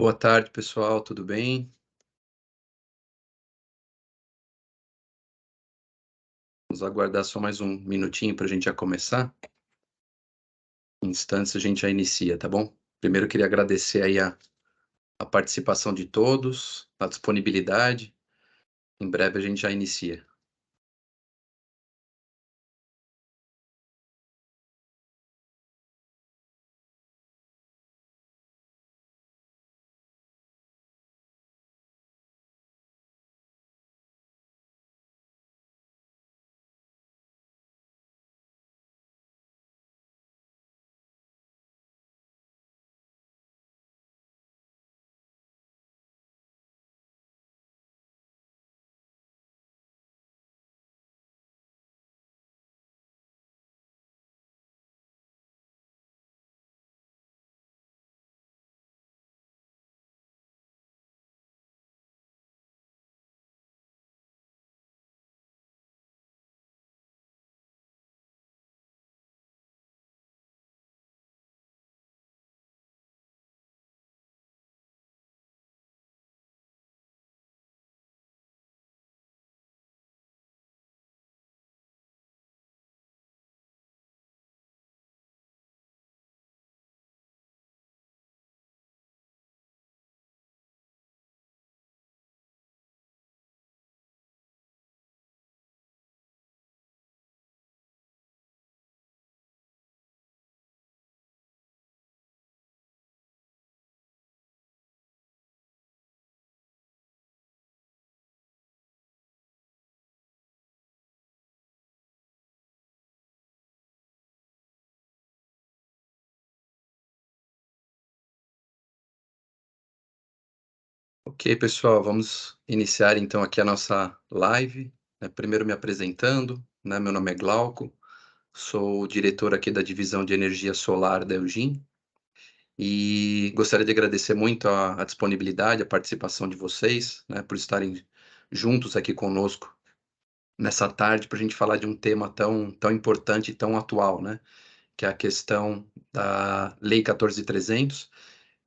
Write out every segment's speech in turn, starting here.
Boa tarde, pessoal, tudo bem? Vamos aguardar só mais um minutinho para a gente já começar. Em instantes a gente já inicia, tá bom? Primeiro eu queria agradecer aí a participação de todos, a disponibilidade. Em breve a gente já inicia. Ok, pessoal, vamos iniciar então aqui a nossa live, né? Primeiro me apresentando, né? Meu nome é Glauco, sou o diretor aqui da divisão de energia solar da Eugin e gostaria de agradecer muito a disponibilidade, a participação de vocês, né? Por estarem juntos aqui conosco nessa tarde para a gente falar de um tema tão importante e tão atual, né? Que é a questão da Lei 14.300.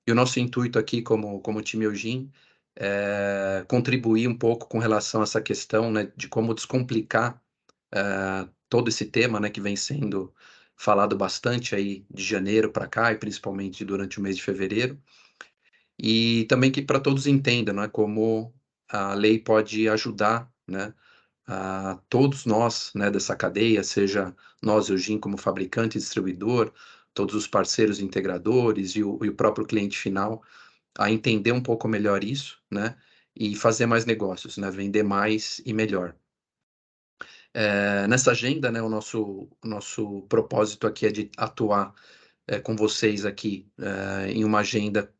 E o nosso intuito aqui, como time Eugin, é contribuir um pouco com relação a essa questão, né, de como descomplicar todo esse tema, né, que vem sendo falado bastante aí de janeiro para cá, e principalmente durante o mês de fevereiro. E também que para todos entendam, né, como a lei pode ajudar, né, a todos nós, né, dessa cadeia, seja nós, Eugin, como fabricante e distribuidor, todos os parceiros integradores e o próprio cliente final, a entender um pouco melhor isso, né, e fazer mais negócios, né, vender mais e melhor. Nessa agenda, né, o nosso propósito aqui é de atuar com vocês aqui em uma agenda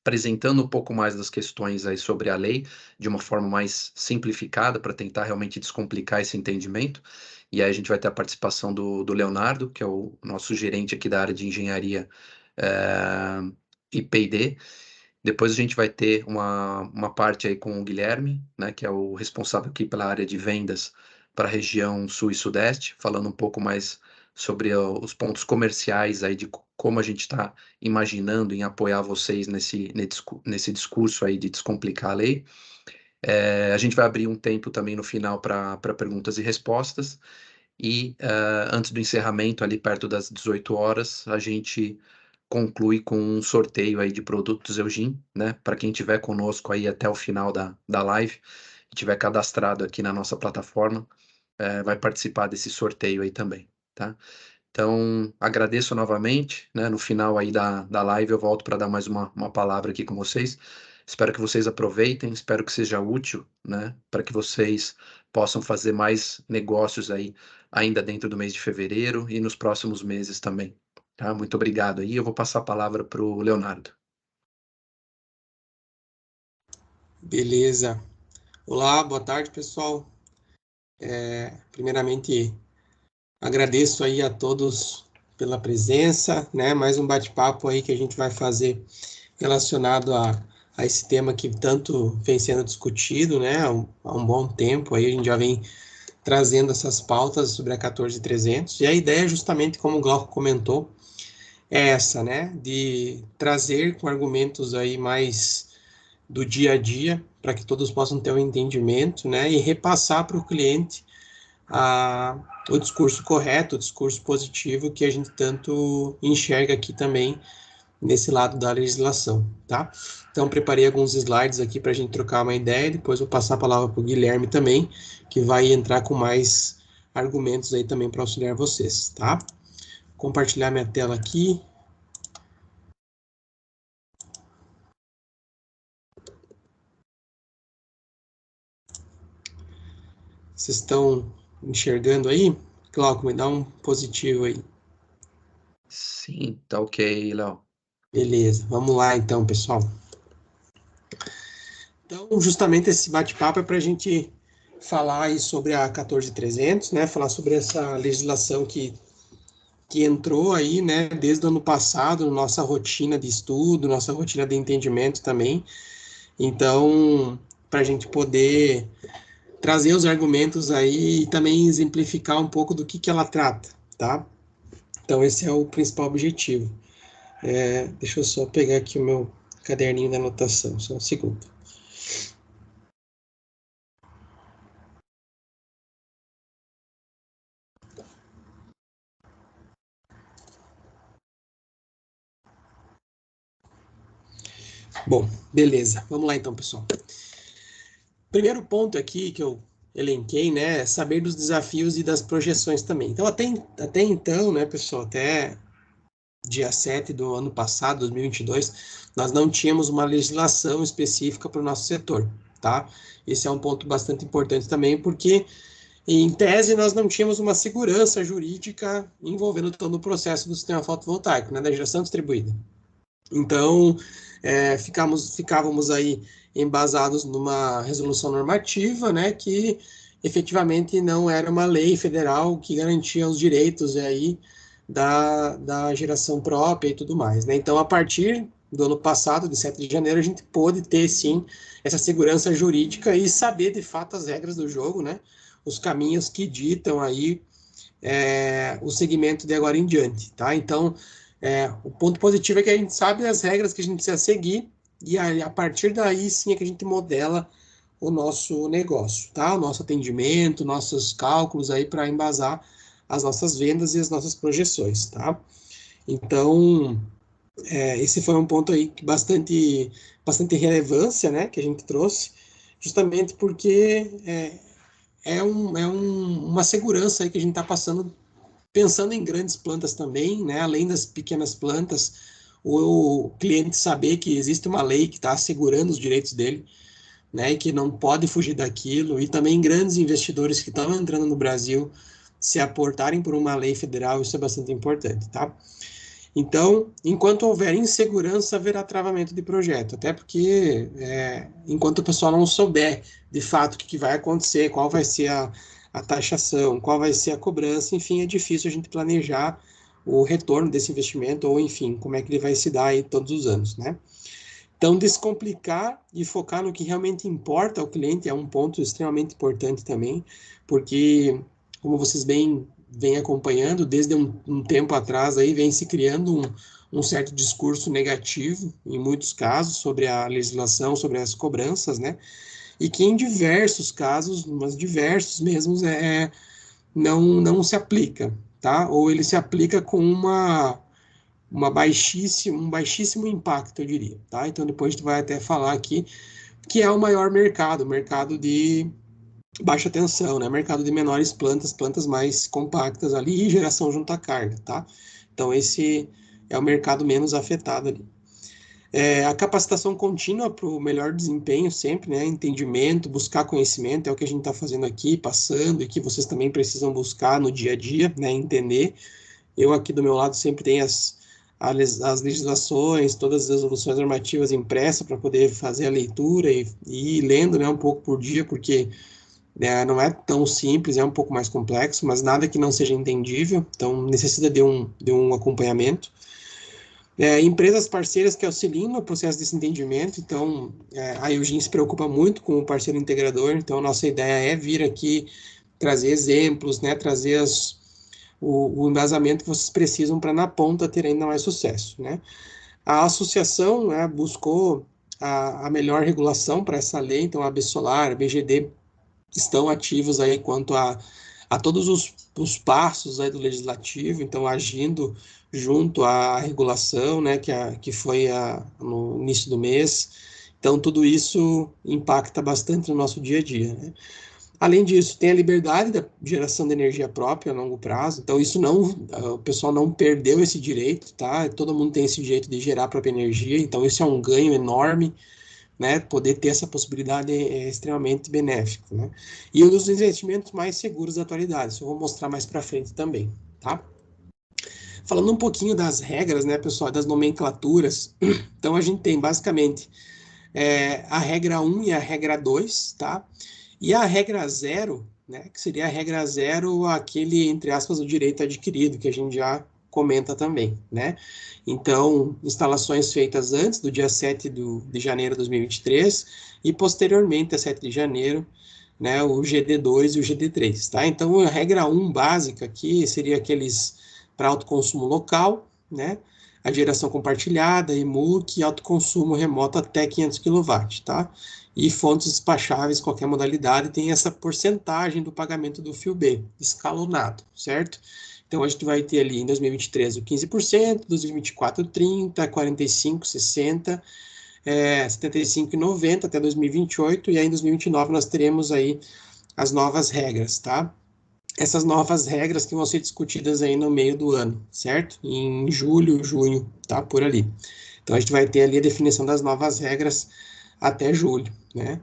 apresentando um pouco mais das questões aí sobre a lei, de uma forma mais simplificada, para tentar realmente descomplicar esse entendimento. E aí a gente vai ter a participação do Leonardo, que é o nosso gerente aqui da área de engenharia e P&D. Depois a gente vai ter uma parte aí com o Guilherme, né, que é o responsável aqui pela área de vendas para a região sul e sudeste, falando um pouco mais sobre os pontos comerciais aí de como a gente está imaginando em apoiar vocês nesse discurso aí de descomplicar a lei. A gente vai abrir um tempo também no final para perguntas e respostas, e antes do encerramento, ali perto das 18 horas, a gente conclui com um sorteio aí de produtos Eugin, né? Para quem tiver conosco aí até o final da live, e tiver cadastrado aqui na nossa plataforma, vai participar desse sorteio aí também, tá? Então, agradeço novamente, né? No final aí da live eu volto para dar mais uma palavra aqui com vocês. Espero que vocês aproveitem, espero que seja útil, né? Para que vocês possam fazer mais negócios aí ainda dentro do mês de fevereiro e nos próximos meses também, tá? Muito obrigado aí. Eu vou passar a palavra para o Leonardo. Beleza. Olá, boa tarde, pessoal. Primeiramente, agradeço aí a todos pela presença, né? Mais um bate-papo aí que a gente vai fazer relacionado a esse tema que tanto vem sendo discutido, né? Há um bom tempo aí, a gente já vem trazendo essas pautas sobre a 14.300, e a ideia é justamente, como o Glauco comentou, é essa, né? De trazer com argumentos aí mais do dia a dia, para que todos possam ter um entendimento, né? E repassar para o cliente o discurso correto, o discurso positivo que a gente tanto enxerga aqui também nesse lado da legislação, tá? Então, preparei alguns slides aqui para a gente trocar uma ideia, depois vou passar a palavra para o Guilherme também, que vai entrar com mais argumentos aí também para auxiliar vocês, tá? Compartilhar minha tela aqui. Vocês estão enxergando aí? Glauco, me dá um positivo aí. Sim, tá ok, Léo. Beleza, vamos lá então, pessoal. Então, justamente esse bate-papo é para a gente falar aí sobre a 14.300, né? Falar sobre essa legislação que entrou aí, né, desde o ano passado, nossa rotina de estudo, nossa rotina de entendimento também. Então, para a gente poder trazer os argumentos aí e também exemplificar um pouco do que ela trata, tá? Então, esse é o principal objetivo. Deixa eu só pegar aqui o meu caderninho da anotação, só um segundo. Bom, beleza. Vamos lá então, pessoal. Primeiro ponto aqui que eu elenquei, né, é saber dos desafios e das projeções também. Então, até então, né, pessoal, até dia 7 do ano passado, 2022, nós não tínhamos uma legislação específica para o nosso setor, tá? Esse é um ponto bastante importante também, porque, em tese, nós não tínhamos uma segurança jurídica envolvendo todo o processo do sistema fotovoltaico, né, da geração distribuída. Então, ficávamos aí embasados numa resolução normativa, né, que efetivamente não era uma lei federal que garantia os direitos aí da geração própria e tudo mais, né? Então, a partir do ano passado, de 7 de janeiro, a gente pôde ter, sim, essa segurança jurídica e saber, de fato, as regras do jogo, né? Os caminhos que ditam aí o segmento de agora em diante, tá? Então, o ponto positivo é que a gente sabe as regras que a gente precisa seguir e aí, a partir daí sim é que a gente modela o nosso negócio, tá? O nosso atendimento, nossos cálculos aí para embasar as nossas vendas e as nossas projeções, tá? Então, esse foi um ponto aí que bastante relevância, né, que a gente trouxe, justamente porque uma segurança aí que a gente está passando, pensando em grandes plantas também, né, além das pequenas plantas, o cliente saber que existe uma lei que está assegurando os direitos dele, né, e que não pode fugir daquilo, e também grandes investidores que estão entrando no Brasil se aportarem por uma lei federal, isso é bastante importante, tá? Então, enquanto houver insegurança, haverá travamento de projeto, até porque enquanto o pessoal não souber de fato o que vai acontecer, qual vai ser a taxação, qual vai ser a cobrança, enfim, é difícil a gente planejar o retorno desse investimento, ou enfim, como é que ele vai se dar aí todos os anos, né? Então, descomplicar e focar no que realmente importa ao cliente é um ponto extremamente importante também, porque, como vocês vêm acompanhando, desde um tempo atrás, aí vem se criando um certo discurso negativo, em muitos casos, sobre a legislação, sobre as cobranças, né? E que em diversos casos, mas diversos mesmo, não se aplica, tá? Ou ele se aplica com um baixíssimo impacto, eu diria, tá? Então depois a gente vai até falar aqui que é o maior mercado, mercado de baixa tensão, né? Mercado de menores plantas, plantas mais compactas ali e geração junto à carga, tá? Então esse é o mercado menos afetado ali. A capacitação contínua para o melhor desempenho sempre, né? Entendimento, buscar conhecimento, é o que a gente está fazendo aqui, passando, e que vocês também precisam buscar no dia a dia, né? Entender. Eu aqui do meu lado sempre tenho as legislações, todas as resoluções normativas impressas para poder fazer a leitura e ir lendo, né, um pouco por dia, porque não é tão simples, é um pouco mais complexo, mas nada que não seja entendível, então necessita de um acompanhamento. Empresas parceiras que auxiliam no processo desse entendimento, então a Eugene se preocupa muito com o parceiro integrador, então nossa ideia é vir aqui trazer exemplos, né, trazer o embasamento que vocês precisam para na ponta ter ainda mais sucesso, né? A associação, né, buscou a melhor regulação para essa lei, então a Absolar, a BGD estão ativos aí quanto a todos os passos aí do legislativo, então agindo junto à regulação, né, que foi no início do mês. Então tudo isso impacta bastante no nosso dia a dia, né? Além disso, tem a liberdade da geração de energia própria a longo prazo. Então, isso não, o pessoal não perdeu esse direito, tá? Todo mundo tem esse direito de gerar a própria energia. Então, isso é um ganho enorme, né? Poder ter essa possibilidade é extremamente benéfico, né? E um dos investimentos mais seguros da atualidade. Isso eu vou mostrar mais para frente também, tá? Falando um pouquinho das regras, né, pessoal, das nomenclaturas. Então, a gente tem basicamente a regra 1 e a regra 2, tá? E a regra 0, né, que seria a regra 0, aquele, entre aspas, o direito adquirido, que a gente já comenta também, né? Então, instalações feitas antes do dia 7 de janeiro de 2023 e posteriormente a 7 de janeiro, né, o GD2 e o GD3, tá? Então, a regra 1 básica aqui seria aqueles para autoconsumo local, né? A geração compartilhada, EMUC e autoconsumo remoto até 500 kW, tá? E fontes despacháveis, qualquer modalidade, tem essa porcentagem do pagamento do fio B, escalonado, certo? Então, a gente vai ter ali em 2023 o 15%, 2024 30%, 45%, 60%, 75% e 90% até 2028, e aí em 2029 nós teremos aí as novas regras, tá? Essas novas regras que vão ser discutidas aí no meio do ano, certo? Em julho, junho, tá? Por ali. Então, a gente vai ter ali a definição das novas regras até julho, né?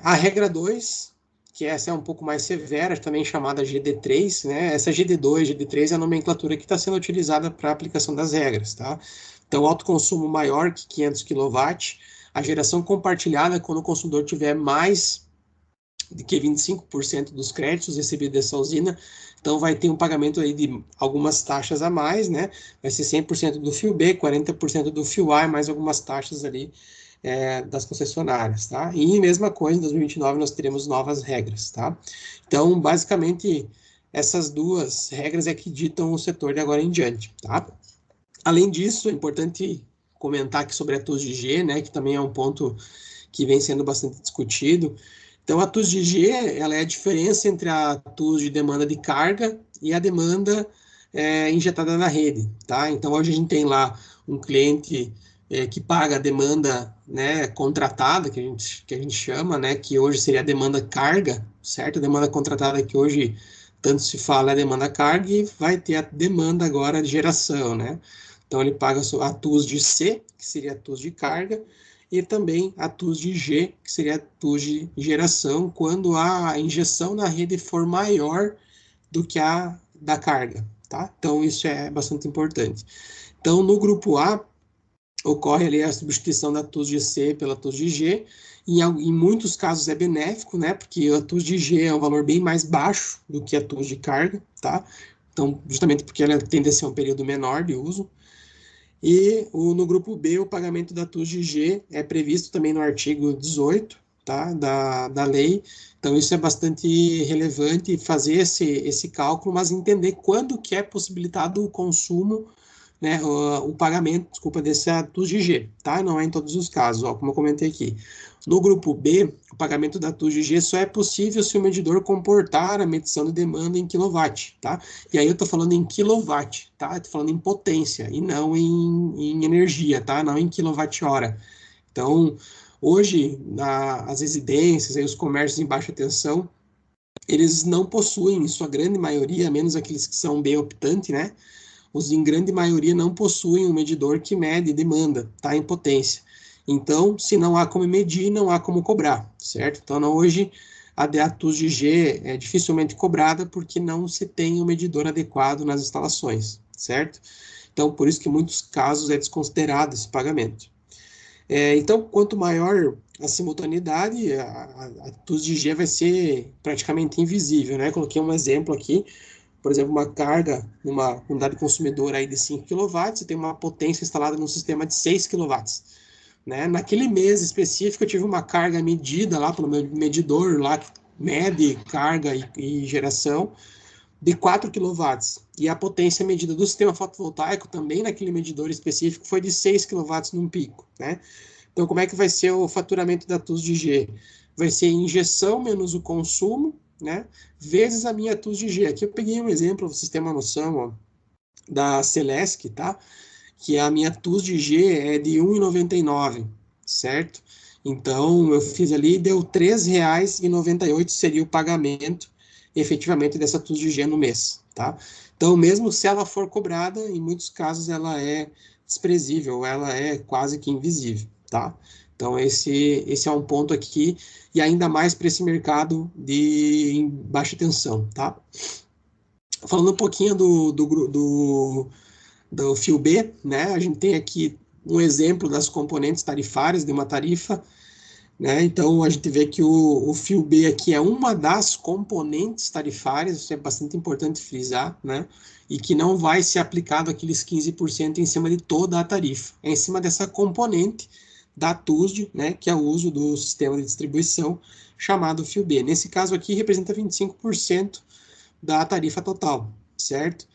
A regra 2, que essa é um pouco mais severa, também chamada GD3, né? Essa GD2, GD3 é a nomenclatura que está sendo utilizada para a aplicação das regras, tá? Então, autoconsumo maior que 500 kW, a geração compartilhada quando o consumidor tiver mais de que 25% dos créditos recebidos dessa usina, então vai ter um pagamento aí de algumas taxas a mais, né? Vai ser 100% do fio B, 40% do fio A, mais algumas taxas ali das concessionárias, tá? E mesma coisa, em 2029 nós teremos novas regras, tá? Então, basicamente, essas duas regras é que ditam o setor de agora em diante, tá? Além disso, é importante comentar aqui sobre a TUS de G, né, que também é um ponto que vem sendo bastante discutido. Então, a TUS de G, ela é a diferença entre a TUS de demanda de carga e a demanda injetada na rede, tá? Então, hoje a gente tem lá um cliente que paga a demanda, né, contratada, que a gente chama, né, que hoje seria a demanda carga, certo? A demanda contratada que hoje tanto se fala é a demanda carga e vai ter a demanda agora de geração, né? Então, ele paga a TUS de C, que seria a TUS de carga, e também a TUS de G, que seria a TUS de geração, quando a injeção na rede for maior do que a da carga, tá? Então, isso é bastante importante. Então, no grupo A, ocorre ali a substituição da TUS de C pela TUS de G, e em muitos casos é benéfico, né? Porque a TUS de G é um valor bem mais baixo do que a TUS de carga, tá? Então, justamente porque ela tende a ser um período menor de uso. E no grupo B, o pagamento da TUS de G é previsto também no artigo 18, tá, da lei. Então, isso é bastante relevante, fazer esse cálculo, mas entender quando que é possibilitado o consumo, né, o pagamento, desculpa, dessa TUS de G, tá? Não é em todos os casos, ó, como eu comentei aqui. No grupo B, o pagamento da TUS de G só é possível se o medidor comportar a medição de demanda em quilowatt, tá? E aí eu estou falando em quilowatt, tá? Estou falando em potência e não em energia, tá? Não em quilowatt-hora. Então, hoje, as residências e os comércios em baixa tensão, eles não possuem, em sua grande maioria, menos aqueles que são bem optantes, né? Os em grande maioria não possuem um medidor que mede demanda, tá? Em potência. Então, se não há como medir, não há como cobrar, certo? Então, hoje, a TUS de G é dificilmente cobrada porque não se tem um medidor adequado nas instalações, certo? Então, por isso que em muitos casos é desconsiderado esse pagamento. Então, quanto maior a simultaneidade, a TUS de G vai ser praticamente invisível, né? Coloquei um exemplo aqui, por exemplo, uma carga, uma unidade consumidora aí de 5 kW, você tem uma potência instalada num sistema de 6 kW. Né? Naquele mês específico, eu tive uma carga medida lá pelo meu medidor, lá que mede carga e geração, de 4 kW, e a potência medida do sistema fotovoltaico, também naquele medidor específico, foi de 6 kW num pico, né? Então, como é que vai ser o faturamento da TUS de G? Vai ser injeção menos o consumo, né? Vezes a minha TUS de G. Aqui eu peguei um exemplo, para vocês terem uma noção, ó, da Celesc, tá? Que a minha TUS de G é de R$ 1,99, certo? Então, eu fiz ali, deu R$ 3,98 seria o pagamento, efetivamente, dessa TUS de G no mês, tá? Então, mesmo se ela for cobrada, em muitos casos ela é desprezível, ela é quase que invisível, tá? Então, esse é um ponto aqui, e ainda mais para esse mercado de baixa tensão, tá? Falando um pouquinho do fio B, né? A gente tem aqui um exemplo das componentes tarifárias de uma tarifa, né? Então, a gente vê que o fio B aqui é uma das componentes tarifárias, isso é bastante importante frisar, né? E que não vai ser aplicado aqueles 15% em cima de toda a tarifa, é em cima dessa componente da TUSD, né? Que é o uso do sistema de distribuição chamado fio B. Nesse caso aqui, representa 25% da tarifa total, certo?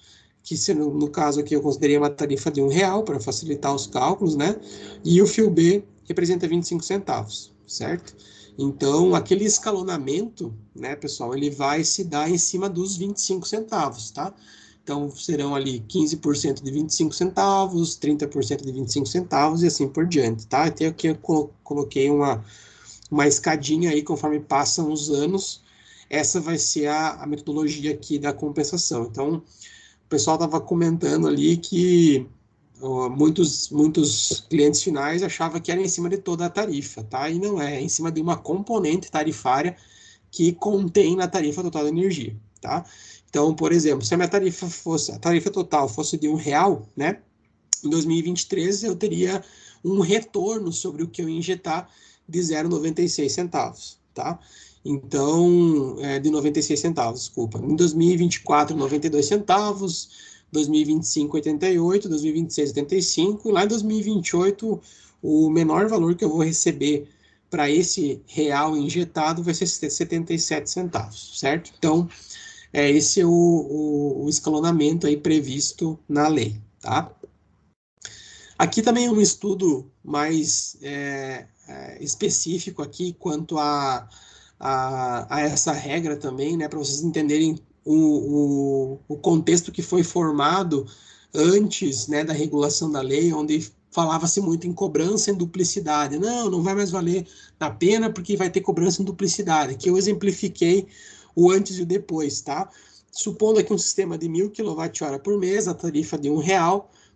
Que no caso aqui eu considerei uma tarifa de R$ 1 para facilitar os cálculos, né? E o fio B representa 25 centavos, certo? Então, aquele escalonamento, né, pessoal, ele vai se dar em cima dos 25 centavos, tá? Então, serão ali 15% de 25 centavos, 30% de 25 centavos e assim por diante, tá? Até aqui eu coloquei uma escadinha aí, conforme passam os anos, essa vai ser a metodologia aqui da compensação. Então, o pessoal estava comentando ali que muitos clientes finais achavam que era em cima de toda a tarifa, tá? E não é, é em cima de uma componente tarifária que contém na tarifa total da energia, tá? Então, por exemplo, se a minha a tarifa total fosse de R$ 1, né? Em 2023 eu teria um retorno sobre o que eu injetar de 0,96 centavos, tá? Então, de 96 centavos, desculpa. Em 2024, 92 centavos, 2025, 88, 2026, 85, e lá em 2028, o menor valor que eu vou receber para esse real injetado vai ser 77 centavos, certo? Então, esse é o escalonamento aí previsto na lei, tá? Aqui também um estudo mais específico aqui quanto a essa regra também, né, para vocês entenderem o contexto que foi formado antes, né, da regulação da lei, onde falava-se muito em cobrança em duplicidade. Não vai mais valer a pena porque vai ter cobrança em duplicidade, que eu exemplifiquei o antes e o depois, tá? Supondo aqui um sistema de 1.000 kWh por mês, a tarifa de R$ 1,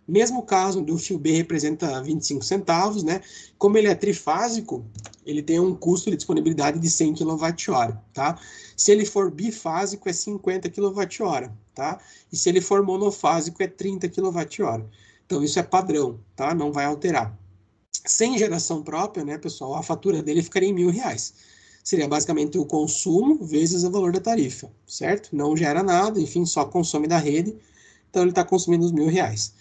mesmo caso do fio B representa 25 centavos, né? Como ele é trifásico, ele tem um custo de disponibilidade de 100 kWh, tá? Se ele for bifásico, é 50 kWh, tá? E se ele for monofásico, é 30 kWh. Então, isso é padrão, tá? Não vai alterar. Sem geração própria, né, pessoal, a fatura dele ficaria em R$ 1.000. Seria basicamente o consumo vezes o valor da tarifa, certo? Não gera nada, enfim, só consome da rede, então ele está consumindo os R$ 1.000.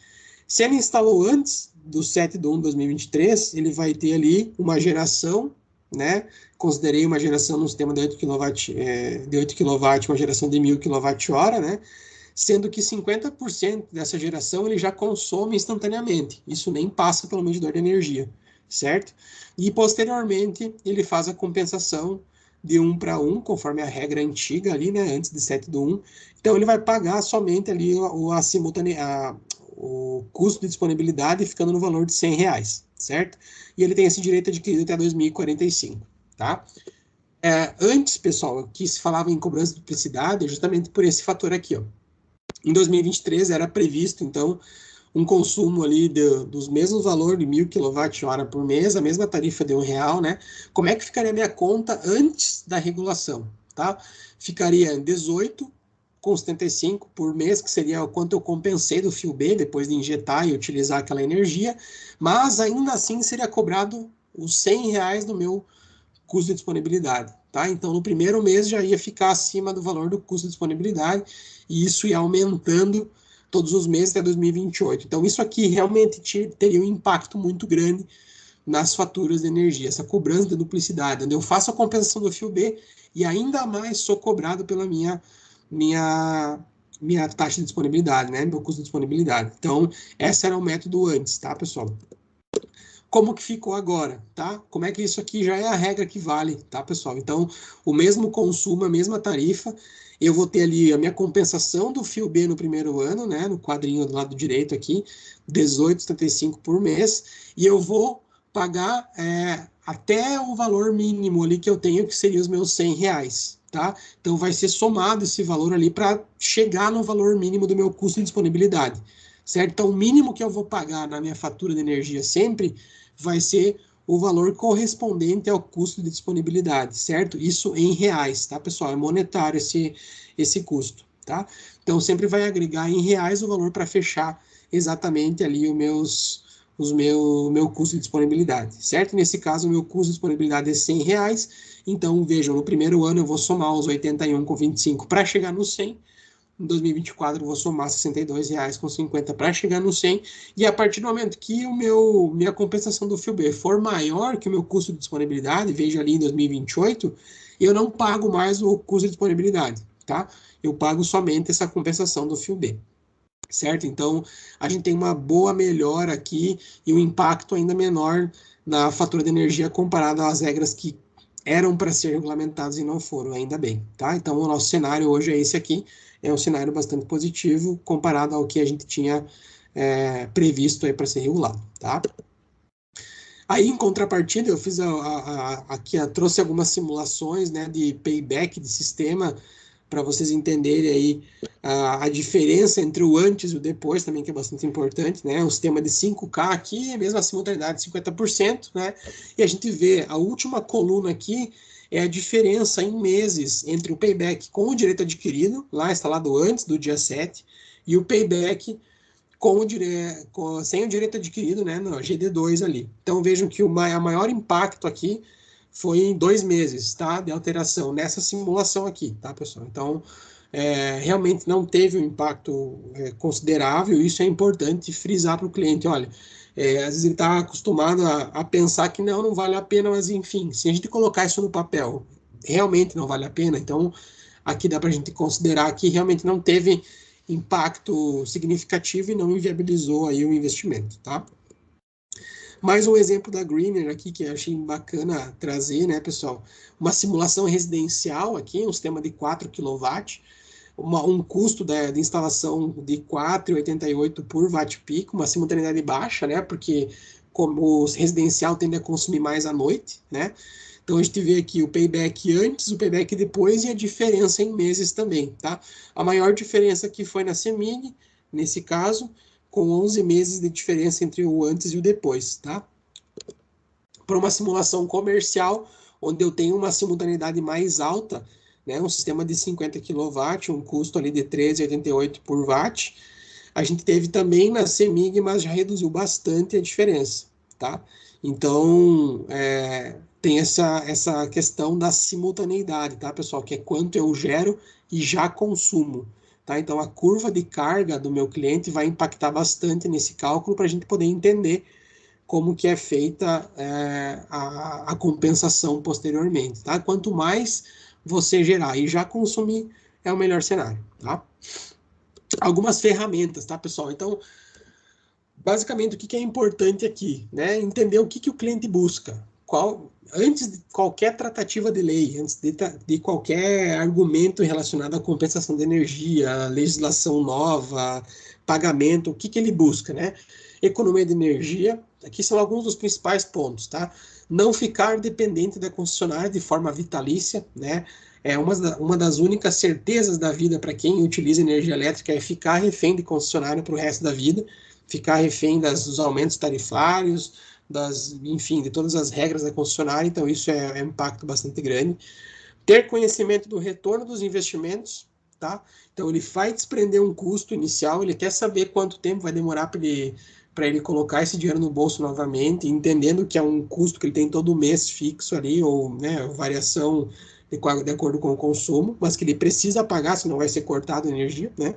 Se ele instalou antes do 7/1/2023, ele vai ter ali uma geração, né? Considerei uma geração no sistema de 8 kW, uma geração de 1.000 kWh, né? Sendo que 50% dessa geração ele já consome instantaneamente. Isso nem passa pelo medidor de energia, certo? E posteriormente ele faz a compensação de 1 para 1, conforme a regra antiga ali, né? Antes de 7/1. Então ele vai pagar somente ali o custo de disponibilidade ficando no valor de R$ 100, certo? E ele tem esse direito adquirido até 2045, tá? Antes, pessoal, que se falava em cobrança de duplicidade, justamente por esse fator aqui, ó. Em 2023 era previsto, então, um consumo ali dos mesmos valores de 1.000 kWh por mês, a mesma tarifa de R$ 1, né? Como é que ficaria a minha conta antes da regulação, tá? Ficaria 18,75 por mês, que seria o quanto eu compensei do fio B depois de injetar e utilizar aquela energia, mas ainda assim seria cobrado os R$ 100 do meu custo de disponibilidade, tá? Então, no primeiro mês já ia ficar acima do valor do custo de disponibilidade e isso ia aumentando todos os meses até 2028. Então, isso aqui realmente teria um impacto muito grande nas faturas de energia, essa cobrança de duplicidade, onde eu faço a compensação do fio B e ainda mais sou cobrado pela minha minha taxa de disponibilidade, né? Meu custo de disponibilidade. Então, esse era o método antes, tá, pessoal? Como que ficou agora, tá? Como é que isso aqui já é a regra que vale, tá, pessoal? Então, o mesmo consumo, a mesma tarifa, eu vou ter ali a minha compensação do fio B no primeiro ano, né? No quadrinho do lado direito aqui, 18,75 por mês, e eu vou pagar até o valor mínimo ali que eu tenho, que seria os meus R$ 100, tá? Então, vai ser somado esse valor ali para chegar no valor mínimo do meu custo de disponibilidade, certo? Então, o mínimo que eu vou pagar na minha fatura de energia sempre vai ser o valor correspondente ao custo de disponibilidade, certo? Isso em reais, tá, pessoal? É monetário esse custo, tá? Então, sempre vai agregar em reais o valor para fechar exatamente ali meu custo de disponibilidade, certo? Nesse caso, o meu custo de disponibilidade é R$ 100, então, vejam, no primeiro ano eu vou somar os 81,25 para chegar no 100. Em 2024 eu vou somar R$ 62,50 para chegar no 100, e a partir do momento que minha compensação do FIOB for maior que o meu custo de disponibilidade, veja ali em 2028, eu não pago mais o custo de disponibilidade, tá? Eu pago somente essa compensação do FIOB, certo? Então, a gente tem uma boa melhora aqui e um impacto ainda menor na fatura de energia comparado às regras que eram para ser regulamentadas e não foram, ainda bem, tá? Então, o nosso cenário hoje é esse aqui, é um cenário bastante positivo comparado ao que a gente tinha previsto aí para ser regulado, tá? Aí, em contrapartida, eu fiz aqui, trouxe algumas simulações, né, de payback de sistema para vocês entenderem aí a diferença entre o antes e o depois também, que é bastante importante, né? O sistema de 5K aqui, mesmo a simultaneidade de 50%, né? E a gente vê a última coluna aqui é a diferença em meses entre o payback com o direito adquirido, lá instalado antes do dia 7, e o payback sem o direito adquirido, né, no GD2 ali. Então vejam que o maior impacto aqui foi em 2 meses, tá, de alteração nessa simulação aqui, tá, pessoal? Então realmente não teve um impacto considerável. Isso é importante frisar para o cliente. Olha, às vezes ele está acostumado a pensar que não vale a pena, mas enfim, se a gente colocar isso no papel, realmente não vale a pena. Então aqui dá para a gente considerar que realmente não teve impacto significativo e não inviabilizou aí o investimento, tá? Mais um exemplo da Greener aqui, que eu achei bacana trazer, né, pessoal? Uma simulação residencial aqui, um sistema de 4 kW, um custo de instalação de 4,88 por watt-pico, uma simultaneidade baixa, né, porque como o residencial tende a consumir mais à noite, né? Então a gente vê aqui o payback antes, o payback depois e a diferença em meses também, tá? A maior diferença aqui foi na CEMIG, nesse caso, com 11 meses de diferença entre o antes e o depois, tá? Para uma simulação comercial, onde eu tenho uma simultaneidade mais alta, né, um sistema de 50 kW, um custo ali de 13,88 por watt, a gente teve também na CEMIG, mas já reduziu bastante a diferença, tá? Então, tem essa questão da simultaneidade, tá, pessoal? Que é quanto eu gero e já consumo, tá? Então, a curva de carga do meu cliente vai impactar bastante nesse cálculo para a gente poder entender como que é feita a compensação posteriormente, tá? Quanto mais você gerar e já consumir, é o melhor cenário, tá? Algumas ferramentas, tá, pessoal? Então, basicamente, o que é importante aqui, né? Entender o que o cliente busca. Antes de qualquer tratativa de lei, antes de qualquer argumento relacionado à compensação de energia, legislação nova, pagamento, o que ele busca, né? Economia de energia, aqui são alguns dos principais pontos, tá? Não ficar dependente da concessionária de forma vitalícia, né? É uma das únicas certezas da vida para quem utiliza energia elétrica é ficar refém de concessionária para o resto da vida, ficar refém dos aumentos tarifários, enfim, de todas as regras da concessionária. Então isso é um impacto bastante grande. Ter conhecimento do retorno dos investimentos, tá? Então ele vai desprender um custo inicial, ele quer saber quanto tempo vai demorar para ele colocar esse dinheiro no bolso novamente, entendendo que é um custo que ele tem todo mês fixo ali, ou né, variação de acordo com o consumo, mas que ele precisa pagar, senão vai ser cortado a energia, né?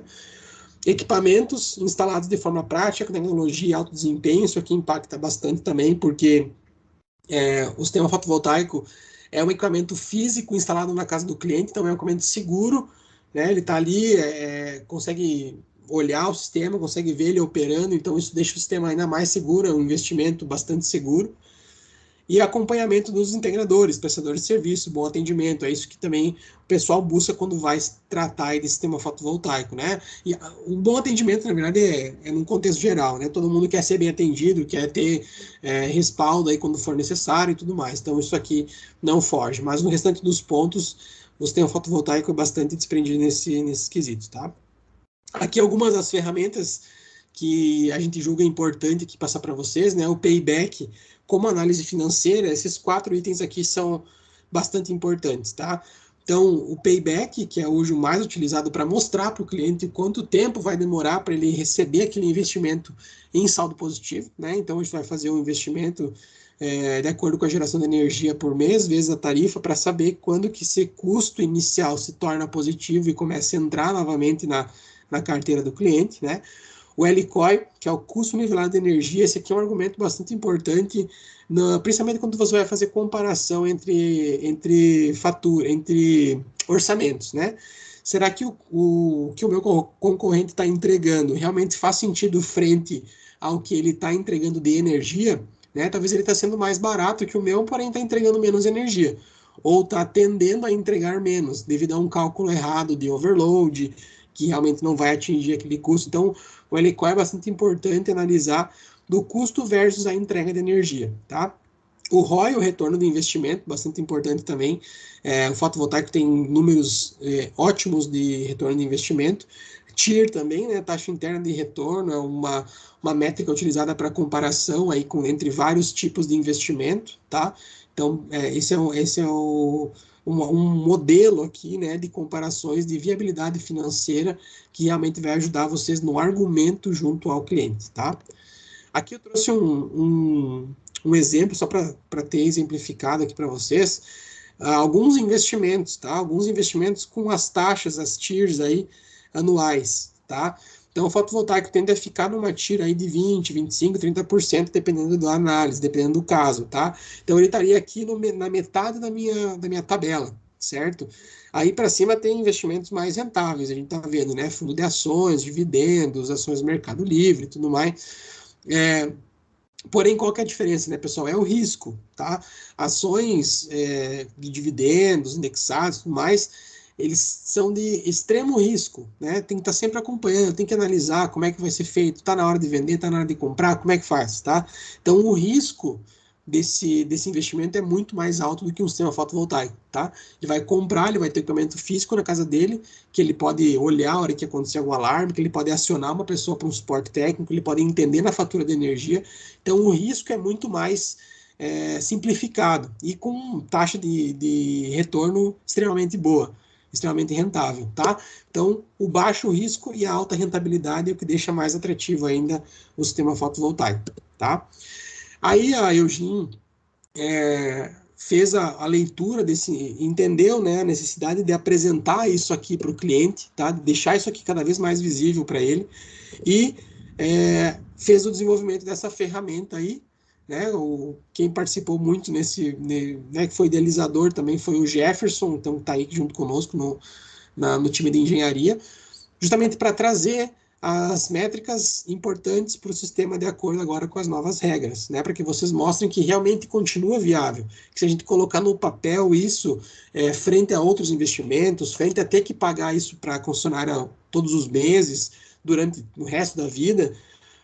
Equipamentos instalados de forma prática, tecnologia e alto desempenho, isso aqui impacta bastante também, porque o sistema fotovoltaico é um equipamento físico instalado na casa do cliente, então é um equipamento seguro, né? Ele está ali, consegue olhar o sistema, consegue ver ele operando, então isso deixa o sistema ainda mais seguro, é um investimento bastante seguro. E acompanhamento dos integradores, prestadores de serviço, bom atendimento, é isso que também o pessoal busca quando vai tratar aí de sistema fotovoltaico, né? E o bom atendimento, na verdade, é num contexto geral, né? Todo mundo quer ser bem atendido, quer ter respaldo aí quando for necessário e tudo mais. Então, isso aqui não foge. Mas no restante dos pontos, o sistema fotovoltaico é bastante desprendido nesses quesitos, tá? Aqui algumas das ferramentas que a gente julga importante aqui passar para vocês, né? O payback, como análise financeira, esses 4 itens aqui são bastante importantes, tá? Então, o payback, que é hoje o mais utilizado para mostrar para o cliente quanto tempo vai demorar para ele receber aquele investimento em saldo positivo, né? Então, a gente vai fazer um investimento de acordo com a geração de energia por mês, vezes a tarifa, para saber quando que esse custo inicial se torna positivo e começa a entrar novamente na carteira do cliente, né? O LCOI, que é o custo nivelado de energia, esse aqui é um argumento bastante importante, principalmente quando você vai fazer comparação entre orçamentos, né? Será que o que o meu concorrente está entregando realmente faz sentido frente ao que ele está entregando de energia? Né? Talvez ele está sendo mais barato que o meu, porém está entregando menos energia. Ou está tendendo a entregar menos, devido a um cálculo errado de overload, que realmente não vai atingir aquele custo. Então, o LCOI é bastante importante analisar do custo versus a entrega de energia, tá? O ROI, o retorno do investimento, bastante importante também. O fotovoltaico tem números ótimos de retorno de investimento. TIR também, né, taxa interna de retorno, é uma métrica utilizada para comparação aí entre vários tipos de investimento, tá? Então, esse é um modelo aqui, né, de comparações de viabilidade financeira que realmente vai ajudar vocês no argumento junto ao cliente, tá? Aqui eu trouxe um exemplo, só para ter exemplificado aqui para vocês, alguns investimentos, tá? Alguns investimentos com as taxas, as TIRs aí, anuais, tá? Então, o fotovoltaico tende a ficar numa TIR aí de 20, 25, 30%, dependendo da análise, dependendo do caso, tá? Então, ele estaria aqui na metade da minha tabela, certo? Aí para cima tem investimentos mais rentáveis, a gente está vendo, né? Fundo de ações, dividendos, ações do Mercado Livre e tudo mais. Porém, qual que é a diferença, né, pessoal? É o risco, tá? Ações de dividendos, indexados, tudo mais, eles são de extremo risco, né? Tem que estar sempre acompanhando, tem que analisar como é que vai ser feito, está na hora de vender, está na hora de comprar, como é que faz, tá? Então, o risco desse investimento é muito mais alto do que um sistema fotovoltaico, tá? Ele vai comprar, ele vai ter equipamento físico na casa dele, que ele pode olhar a hora que acontecer algum alarme, que ele pode acionar uma pessoa para um suporte técnico, ele pode entender na fatura de energia. Então, o risco é muito mais simplificado e com taxa de retorno extremamente boa, extremamente rentável, tá? Então, o baixo risco e a alta rentabilidade é o que deixa mais atrativo ainda o sistema fotovoltaico, tá? Aí a Eugene fez a leitura entendeu, né, a necessidade de apresentar isso aqui para o cliente, tá? De deixar isso aqui cada vez mais visível para ele e fez o desenvolvimento dessa ferramenta aí, né? Quem participou muito né, que foi idealizador também foi o Jefferson, então está aí junto conosco no time de engenharia, justamente para trazer as métricas importantes para o sistema de acordo agora com as novas regras, né? Para que vocês mostrem que realmente continua viável, que se a gente colocar no papel isso frente a outros investimentos, frente a ter que pagar isso para a concessionária todos os meses, durante o resto da vida,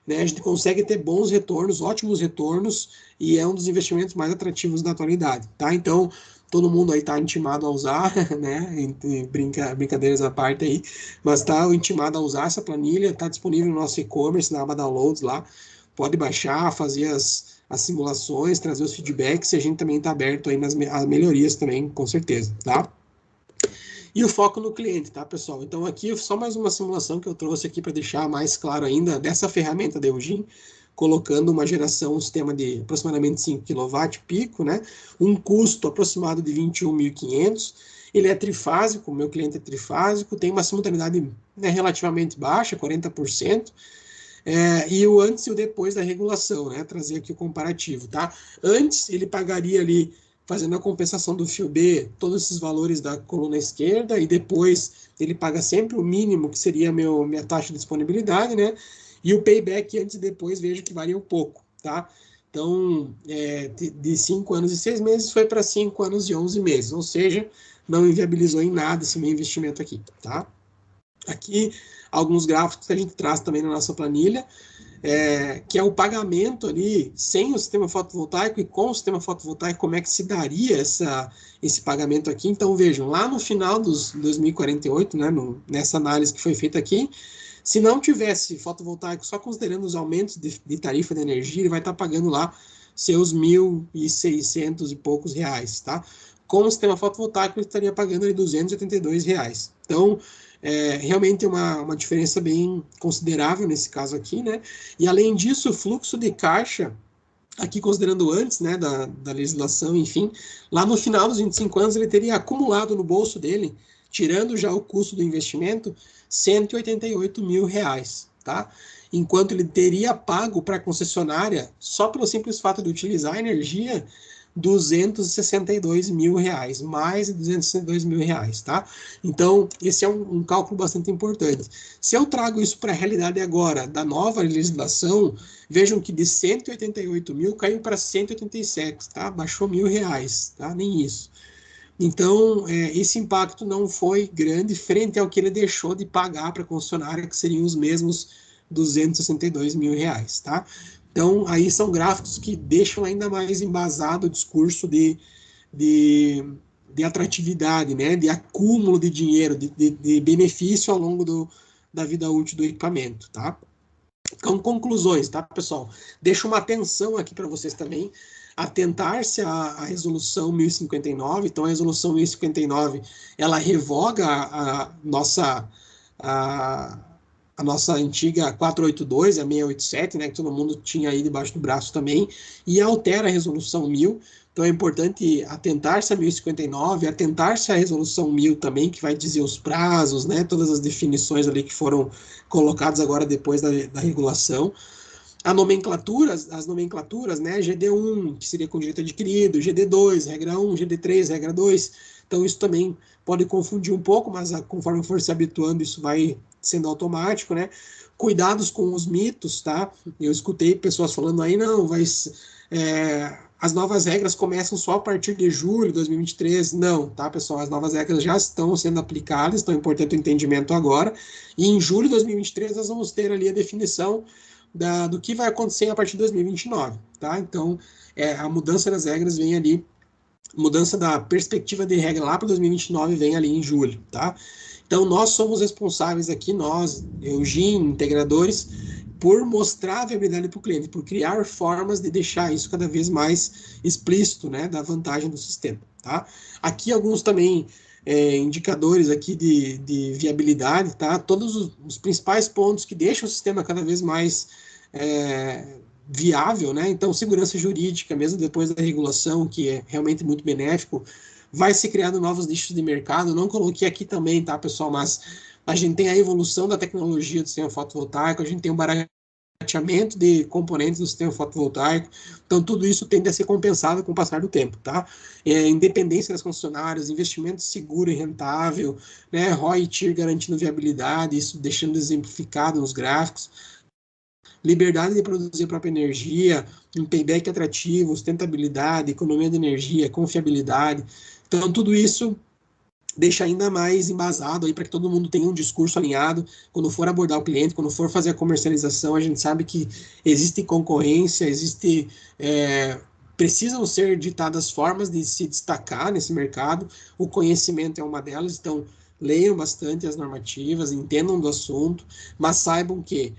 né, a gente consegue ter bons retornos, ótimos retornos, e é um dos investimentos mais atrativos da atualidade, tá? Então, todo mundo aí está intimado a usar, né, brincadeiras à parte aí, mas está intimado a usar essa planilha, está disponível no nosso e-commerce, na aba Downloads lá, pode baixar, fazer as simulações, trazer os feedbacks, e a gente também está aberto aí nas melhorias também, com certeza, tá? E o foco no cliente, tá, pessoal? Então, aqui só mais uma simulação que eu trouxe aqui para deixar mais claro ainda dessa ferramenta da Eugene, colocando uma geração, um sistema de aproximadamente 5 kW pico, né? Um custo aproximado de 21.500. Ele é trifásico, o meu cliente é trifásico, tem uma simultaneidade relativamente baixa, 40%. E o antes e o depois da regulação, né? Trazer aqui o comparativo, tá? Antes, ele pagaria ali fazendo a compensação do fio B, todos esses valores da coluna esquerda, e depois ele paga sempre o mínimo, que seria minha taxa de disponibilidade, né? E o payback antes e depois, vejo que varia um pouco, tá? Então, de 5 anos e 6 meses foi para 5 anos e 11 meses, ou seja, não inviabilizou em nada esse meu investimento aqui, tá? Aqui, alguns gráficos que a gente traz também na nossa planilha, que é o pagamento ali sem o sistema fotovoltaico e com o sistema fotovoltaico, como é que se daria esse pagamento aqui. Então, vejam, lá no final dos 2048, né, nessa análise que foi feita aqui, se não tivesse fotovoltaico, só considerando os aumentos de tarifa de energia, ele vai estar pagando lá seus 1.600 e poucos reais, tá? Com o sistema fotovoltaico, ele estaria pagando ali R$282. Então, realmente uma diferença bem considerável nesse caso aqui, né? E além disso, o fluxo de caixa, aqui considerando antes, né, da legislação, enfim, lá no final dos 25 anos ele teria acumulado no bolso dele, tirando já o custo do investimento, R$188.000, tá? Enquanto ele teria pago para a concessionária, só pelo simples fato de utilizar a energia, R$262.000, mais de R$262.000, tá? Então, esse é um cálculo bastante importante. Se eu trago isso para a realidade agora, da nova legislação, vejam que de 188 mil caiu para 187, tá? Baixou R$1.000, tá? Nem isso. Então, esse impacto não foi grande frente ao que ele deixou de pagar para a concessionária, que seriam os mesmos R$262.000, tá? Então, aí são gráficos que deixam ainda mais embasado o discurso de atratividade, né? De acúmulo de dinheiro, de benefício ao longo da vida útil do equipamento, tá? Então, conclusões, tá, pessoal? Deixo uma atenção aqui para vocês também, atentar-se à resolução 1059. Então, a resolução 1059, ela revoga a nossa antiga 482, a 687, né, que todo mundo tinha aí debaixo do braço também, e altera a resolução 1000. Então, é importante atentar-se a 1059, atentar-se à resolução 1000 também, que vai dizer os prazos, né, todas as definições ali que foram colocadas agora depois da regulação. As nomenclaturas, né, GD1, que seria com direito adquirido, GD2, regra 1, GD3, regra 2. Então, isso também pode confundir um pouco, mas conforme for se habituando, isso vai sendo automático, né? Cuidados com os mitos, tá? Eu escutei pessoas falando aí, não, as novas regras começam só a partir de julho de 2023. Não, tá, pessoal? As novas regras já estão sendo aplicadas, então é importante o entendimento agora. E em julho de 2023 nós vamos ter ali a definição do que vai acontecer a partir de 2029, tá? Então, a mudança das regras vem ali, mudança da perspectiva de regra lá para 2029 vem ali em julho, tá? Então, nós somos responsáveis aqui, nós, Eugin, integradores, por mostrar a viabilidade para o cliente, por criar formas de deixar isso cada vez mais explícito, né, da vantagem do sistema, tá? Aqui alguns também indicadores aqui de viabilidade, tá? Todos os principais pontos que deixam o sistema cada vez mais viável, né? Então, segurança jurídica, mesmo depois da regulação, que é realmente muito benéfico, vai se criando novos nichos de mercado. Não coloquei aqui também, tá, pessoal? Mas a gente tem a evolução da tecnologia do sistema fotovoltaico, a gente tem o barateamento de componentes do sistema fotovoltaico. Então, tudo isso tende a ser compensado com o passar do tempo, tá? Independência das concessionárias, investimento seguro e rentável, né? ROI e TIR garantindo viabilidade, isso deixando exemplificado nos gráficos. Liberdade de produzir a própria energia, um payback atrativo, sustentabilidade, economia de energia, confiabilidade. Então, tudo isso deixa ainda mais embasado aí para que todo mundo tenha um discurso alinhado quando for abordar o cliente, quando for fazer a comercialização. A gente sabe que existe concorrência, precisam ser ditadas formas de se destacar nesse mercado. O conhecimento é uma delas, então leiam bastante as normativas, entendam do assunto, mas saibam que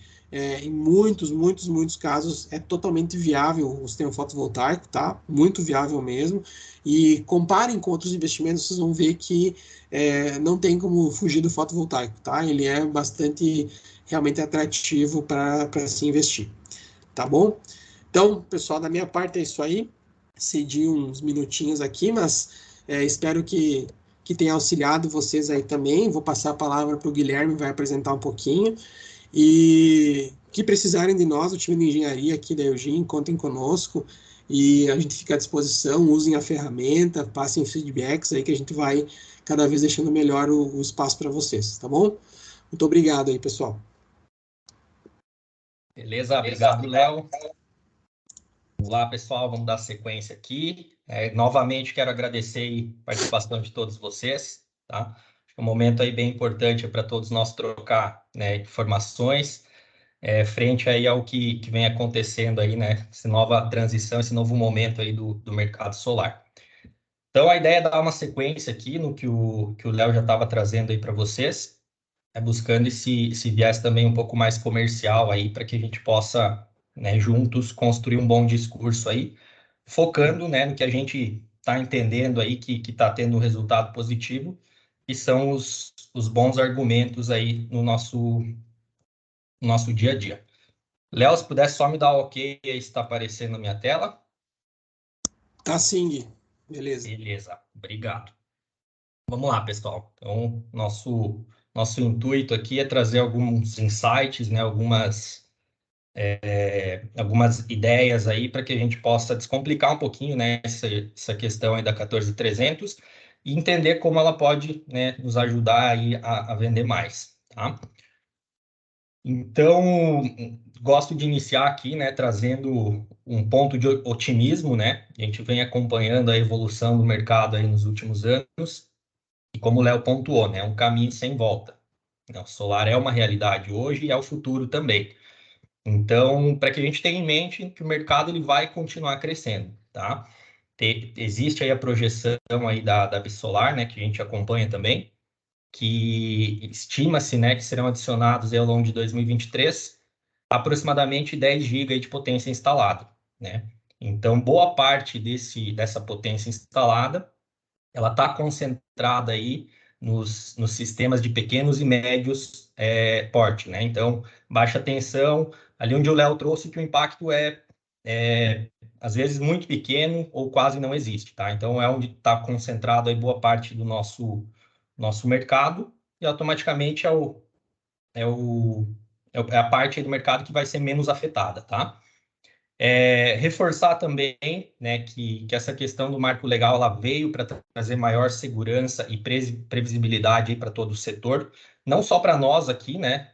em muitos casos é totalmente viável o sistema fotovoltaico, tá? Muito viável mesmo. E comparem com outros investimentos, vocês vão ver que não tem como fugir do fotovoltaico, tá? Ele é bastante realmente atrativo para se investir, tá bom? Então, pessoal, da minha parte é isso aí. Cedi uns minutinhos aqui, mas espero que tenha auxiliado vocês aí também. Vou passar a palavra para o Guilherme, vai apresentar um pouquinho. E que precisarem de nós, o time de engenharia aqui da Eugene, contem conosco e a gente fica à disposição, usem a ferramenta, passem feedbacks aí que a gente vai cada vez deixando melhor o espaço para vocês, tá bom? Muito obrigado aí, pessoal. Beleza, obrigado, Léo. Vamos lá, pessoal, vamos dar sequência aqui. Novamente, quero agradecer a participação de todos vocês, tá? Acho que é um momento aí bem importante para todos nós trocar, né, informações, frente aí ao que vem acontecendo aí, né, essa nova transição, esse novo momento aí do mercado solar. Então, a ideia é dar uma sequência aqui no que o Léo já estava trazendo aí para vocês, buscando esse viés também um pouco mais comercial aí, para que a gente possa, né, juntos construir um bom discurso aí, focando, né, no que a gente está entendendo aí que está tendo um resultado positivo, que são os bons argumentos aí no nosso dia a dia. Léo, se puder só me dar ok aí se está aparecendo na minha tela. Tá sim, Gui. Beleza. Beleza, obrigado. Vamos lá, pessoal. Então, nosso intuito aqui é trazer alguns insights, né, algumas ideias aí para que a gente possa descomplicar um pouquinho, né, essa questão aí da 14300 e entender como ela pode, né, nos ajudar aí a vender mais, tá? Então, gosto de iniciar aqui, né, trazendo um ponto de otimismo, né? A gente vem acompanhando a evolução do mercado aí nos últimos anos e como o Léo pontuou, né, é um caminho sem volta. O solar é uma realidade hoje e é o futuro também. Então, para que a gente tenha em mente que o mercado ele vai continuar crescendo, tá? Existe aí a projeção aí da Absolar, né, que a gente acompanha também, que estima-se, né, que serão adicionados aí ao longo de 2023 aproximadamente 10 GB de potência instalada, né? Então, boa parte dessa potência instalada, ela está concentrada aí nos sistemas de pequenos e médios porte, né? Então, baixa tensão, ali onde o Léo trouxe que o impacto às vezes muito pequeno ou quase não existe, tá? Então, é onde está concentrado aí boa parte do nosso mercado e automaticamente é a parte do mercado que vai ser menos afetada, tá? Reforçar também, né, que essa questão do marco legal ela veio para trazer maior segurança e previsibilidade para todo o setor, não só para nós aqui, né,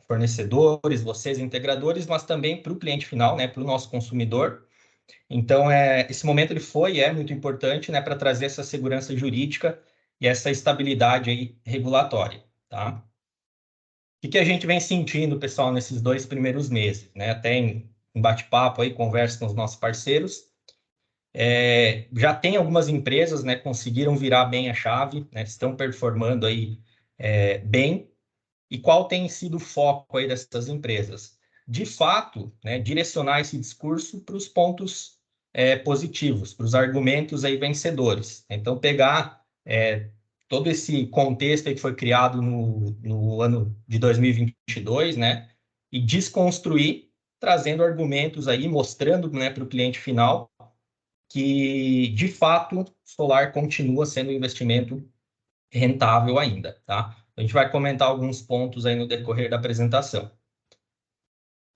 fornecedores, vocês integradores, mas também para o cliente final, né, para o nosso consumidor. Então, esse momento ele foi e é muito importante, né, para trazer essa segurança jurídica e essa estabilidade aí regulatória, tá? O que a gente vem sentindo, pessoal, nesses 2 primeiros meses, né? Até em bate-papo aí, conversa com os nossos parceiros. Já tem algumas empresas, né, conseguiram virar bem a chave, né, estão performando aí bem. E qual tem sido o foco aí dessas empresas? De fato, né, direcionar esse discurso para os pontos positivos, para os argumentos aí vencedores. Então, pegar todo esse contexto aí que foi criado no ano de 2022, né, e desconstruir, trazendo argumentos aí, mostrando, né, para o cliente final que, de fato, solar continua sendo um investimento rentável ainda, tá? A gente vai comentar alguns pontos aí no decorrer da apresentação.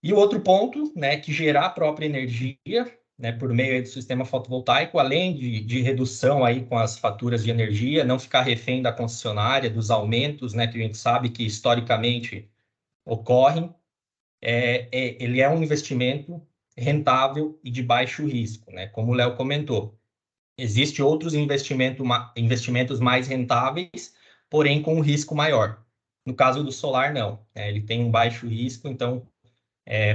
E o outro ponto, né, que gerar a própria energia, né, por meio aí do sistema fotovoltaico, além de redução aí com as faturas de energia, não ficar refém da concessionária, dos aumentos, né, que a gente sabe que historicamente ocorrem, ele é um investimento rentável e de baixo risco, né, como o Léo comentou. Existem outros investimentos mais rentáveis, porém com um risco maior. No caso do solar, não. Ele tem um baixo risco, então,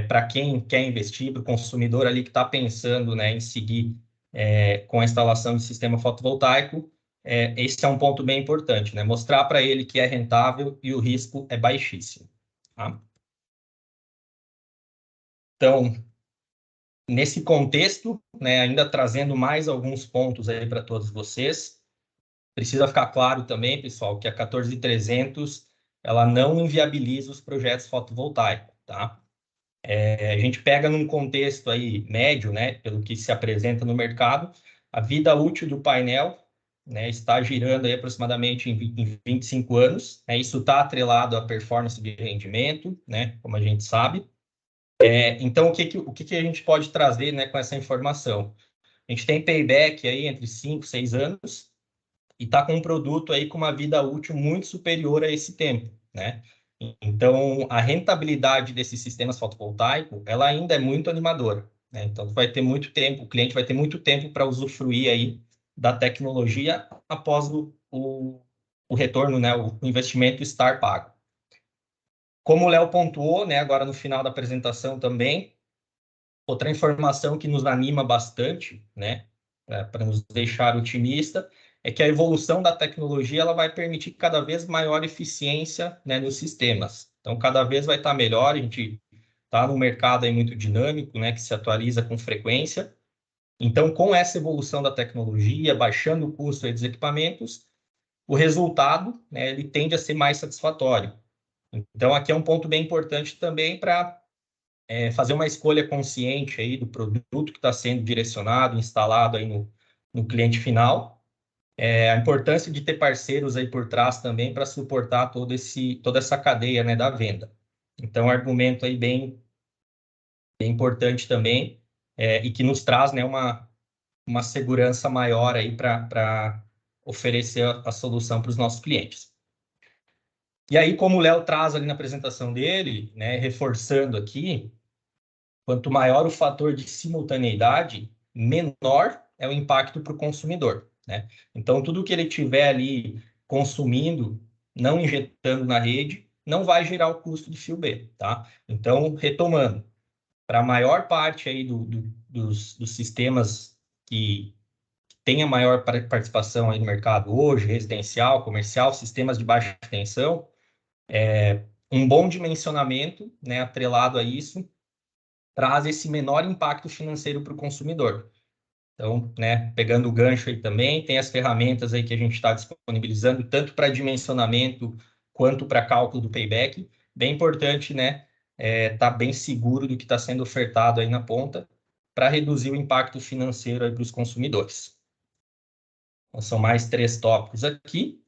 para quem quer investir, para o consumidor ali que está pensando, né, em seguir com a instalação de sistema fotovoltaico, esse é um ponto bem importante, né? Mostrar para ele que é rentável e o risco é baixíssimo. Tá? Então, nesse contexto, né, ainda trazendo mais alguns pontos aí para todos vocês, precisa ficar claro também, pessoal, que a 14300 ela não inviabiliza os projetos fotovoltaicos, tá? A gente pega num contexto aí médio, né, pelo que se apresenta no mercado, a vida útil do painel né, está girando aí aproximadamente em 25 anos, né, isso está atrelado à performance de rendimento, né, como a gente sabe. Então, o que a gente pode trazer, né, com essa informação? A gente tem payback aí entre 5 e 6 anos e está com um produto aí com uma vida útil muito superior a esse tempo, né? Então, a rentabilidade desses sistemas fotovoltaicos, ela ainda é muito animadora, né? Então, vai ter muito tempo, o cliente vai ter muito tempo para usufruir aí da tecnologia após o retorno, né? O investimento estar pago. Como o Léo pontuou, né, agora no final da apresentação também, outra informação que nos anima bastante, né, para nos deixar otimista, é que a evolução da tecnologia ela vai permitir cada vez maior eficiência, né, nos sistemas. Então, cada vez vai estar melhor, a gente está num mercado aí muito dinâmico, né, que se atualiza com frequência. Então, com essa evolução da tecnologia, baixando o custo dos equipamentos, o resultado, né, ele tende a ser mais satisfatório. Então, aqui é um ponto bem importante também para fazer uma escolha consciente aí do produto que está sendo direcionado, instalado aí no cliente final. A importância de ter parceiros aí por trás também para suportar toda essa cadeia, né, da venda. Então, argumento aí bem importante também, e que nos traz, né, uma segurança maior aí para oferecer a solução para os nossos clientes. E aí, como o Léo traz ali na apresentação dele, né, reforçando aqui, quanto maior o fator de simultaneidade, menor é o impacto para o consumidor, né? Então, tudo que ele tiver ali consumindo, não injetando na rede, não vai gerar o custo de fio B, tá? Então, retomando, para a maior parte aí dos sistemas que tem a maior participação aí no mercado hoje, residencial, comercial, sistemas de baixa tensão, um bom dimensionamento, né, atrelado a isso, traz esse menor impacto financeiro para o consumidor. Então, né, pegando o gancho aí também, tem as ferramentas aí que a gente está disponibilizando, tanto para dimensionamento quanto para cálculo do payback. Bem importante, né, tá bem seguro do que está sendo ofertado aí na ponta para reduzir o impacto financeiro aí para os consumidores. Então, são mais 3 tópicos aqui.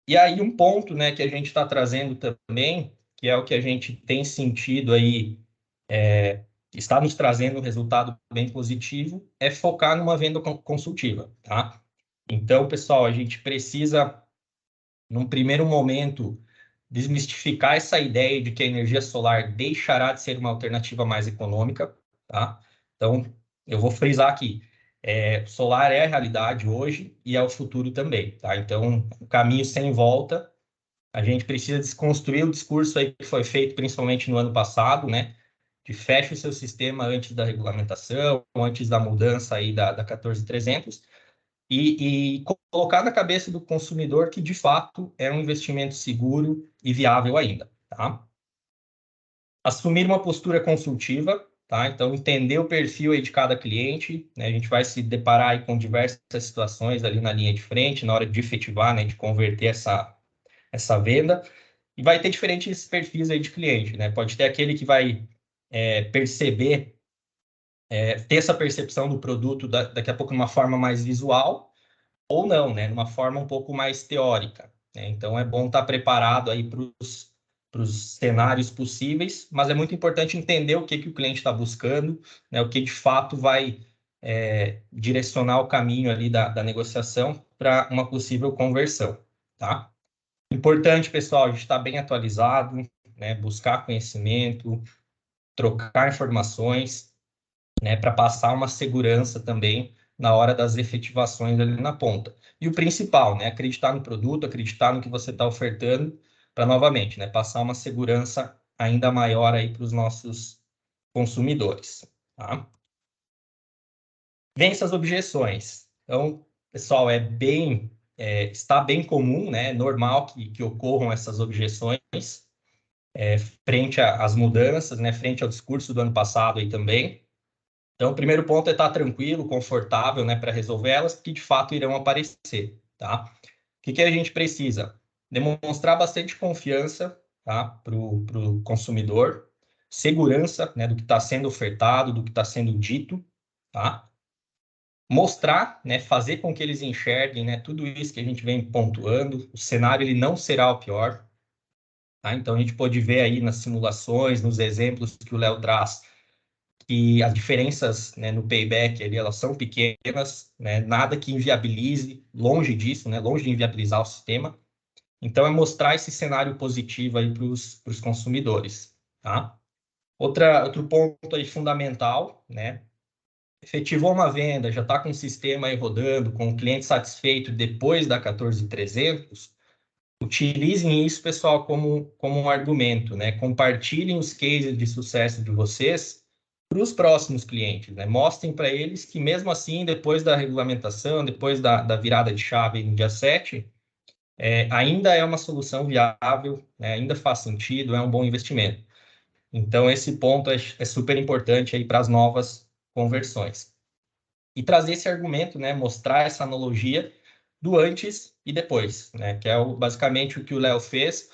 E aí um ponto, né, que a gente está trazendo também, que é o que a gente tem sentido aí, está nos trazendo um resultado bem positivo, é focar numa venda consultiva, tá? Então, pessoal, a gente precisa, num primeiro momento, desmistificar essa ideia de que a energia solar deixará de ser uma alternativa mais econômica, tá? Então, eu vou frisar aqui, solar é a realidade hoje e é o futuro também, tá? Então, o caminho sem volta, a gente precisa desconstruir o discurso aí que foi feito principalmente no ano passado, né? Que feche o seu sistema antes da regulamentação, antes da mudança aí da 14300, e colocar na cabeça do consumidor que, de fato, é um investimento seguro e viável ainda, tá? Assumir uma postura consultiva, tá? Então, entender o perfil aí de cada cliente, né? A gente vai se deparar aí com diversas situações ali na linha de frente, na hora de efetivar, né? De converter essa venda, e vai ter diferentes perfis aí de cliente, né? Pode ter aquele que vai perceber, ter essa percepção do produto daqui a pouco de uma forma mais visual, ou não, né? De uma forma um pouco mais teórica, né? Então, é bom estar preparado aí para os cenários possíveis, mas é muito importante entender o que o cliente está buscando, né? O que de fato vai direcionar o caminho ali da negociação para uma possível conversão, tá? Importante, pessoal, a gente está bem atualizado, né? Buscar conhecimento, trocar informações, né? Para passar uma segurança também na hora das efetivações ali na ponta. E o principal, né? Acreditar no produto, acreditar no que você está ofertando, para novamente, né? Passar uma segurança ainda maior aí para os nossos consumidores, tá? Vem essas objeções. Então, pessoal, está bem comum, né? Normal que ocorram essas objeções frente às mudanças, né? Frente ao discurso do ano passado aí também. Então, o primeiro ponto é estar tranquilo, confortável, né? Para resolver elas, que de fato irão aparecer, tá? O que a gente precisa? Demonstrar bastante confiança, tá? Para o consumidor, segurança, né? Do que está sendo ofertado, do que está sendo dito, tá? mostrar, né, fazer com que eles enxerguem, né, tudo isso que a gente vem pontuando. O cenário ele não será o pior, tá? Então a gente pode ver aí nas simulações, nos exemplos que o Léo traz, que as diferenças, né, no payback ali, elas são pequenas, né, nada que inviabilize, longe disso, né, longe de inviabilizar o sistema. Então é mostrar esse cenário positivo aí para os consumidores, tá? Outro ponto aí fundamental, né? Efetivou uma venda, já está com o sistema aí rodando, com o cliente satisfeito depois da 14.300, utilizem isso, pessoal, como um argumento, né? Compartilhem os cases de sucesso de vocês para os próximos clientes, né? Mostrem para eles que mesmo assim, depois da regulamentação, depois da virada de chave no dia 7, ainda é uma solução viável, né? Ainda faz sentido, é um bom investimento. Então, esse ponto é super importante aí para as novas conversões. E trazer esse argumento, né, mostrar essa analogia do antes e depois, né, que é basicamente o que o Léo fez.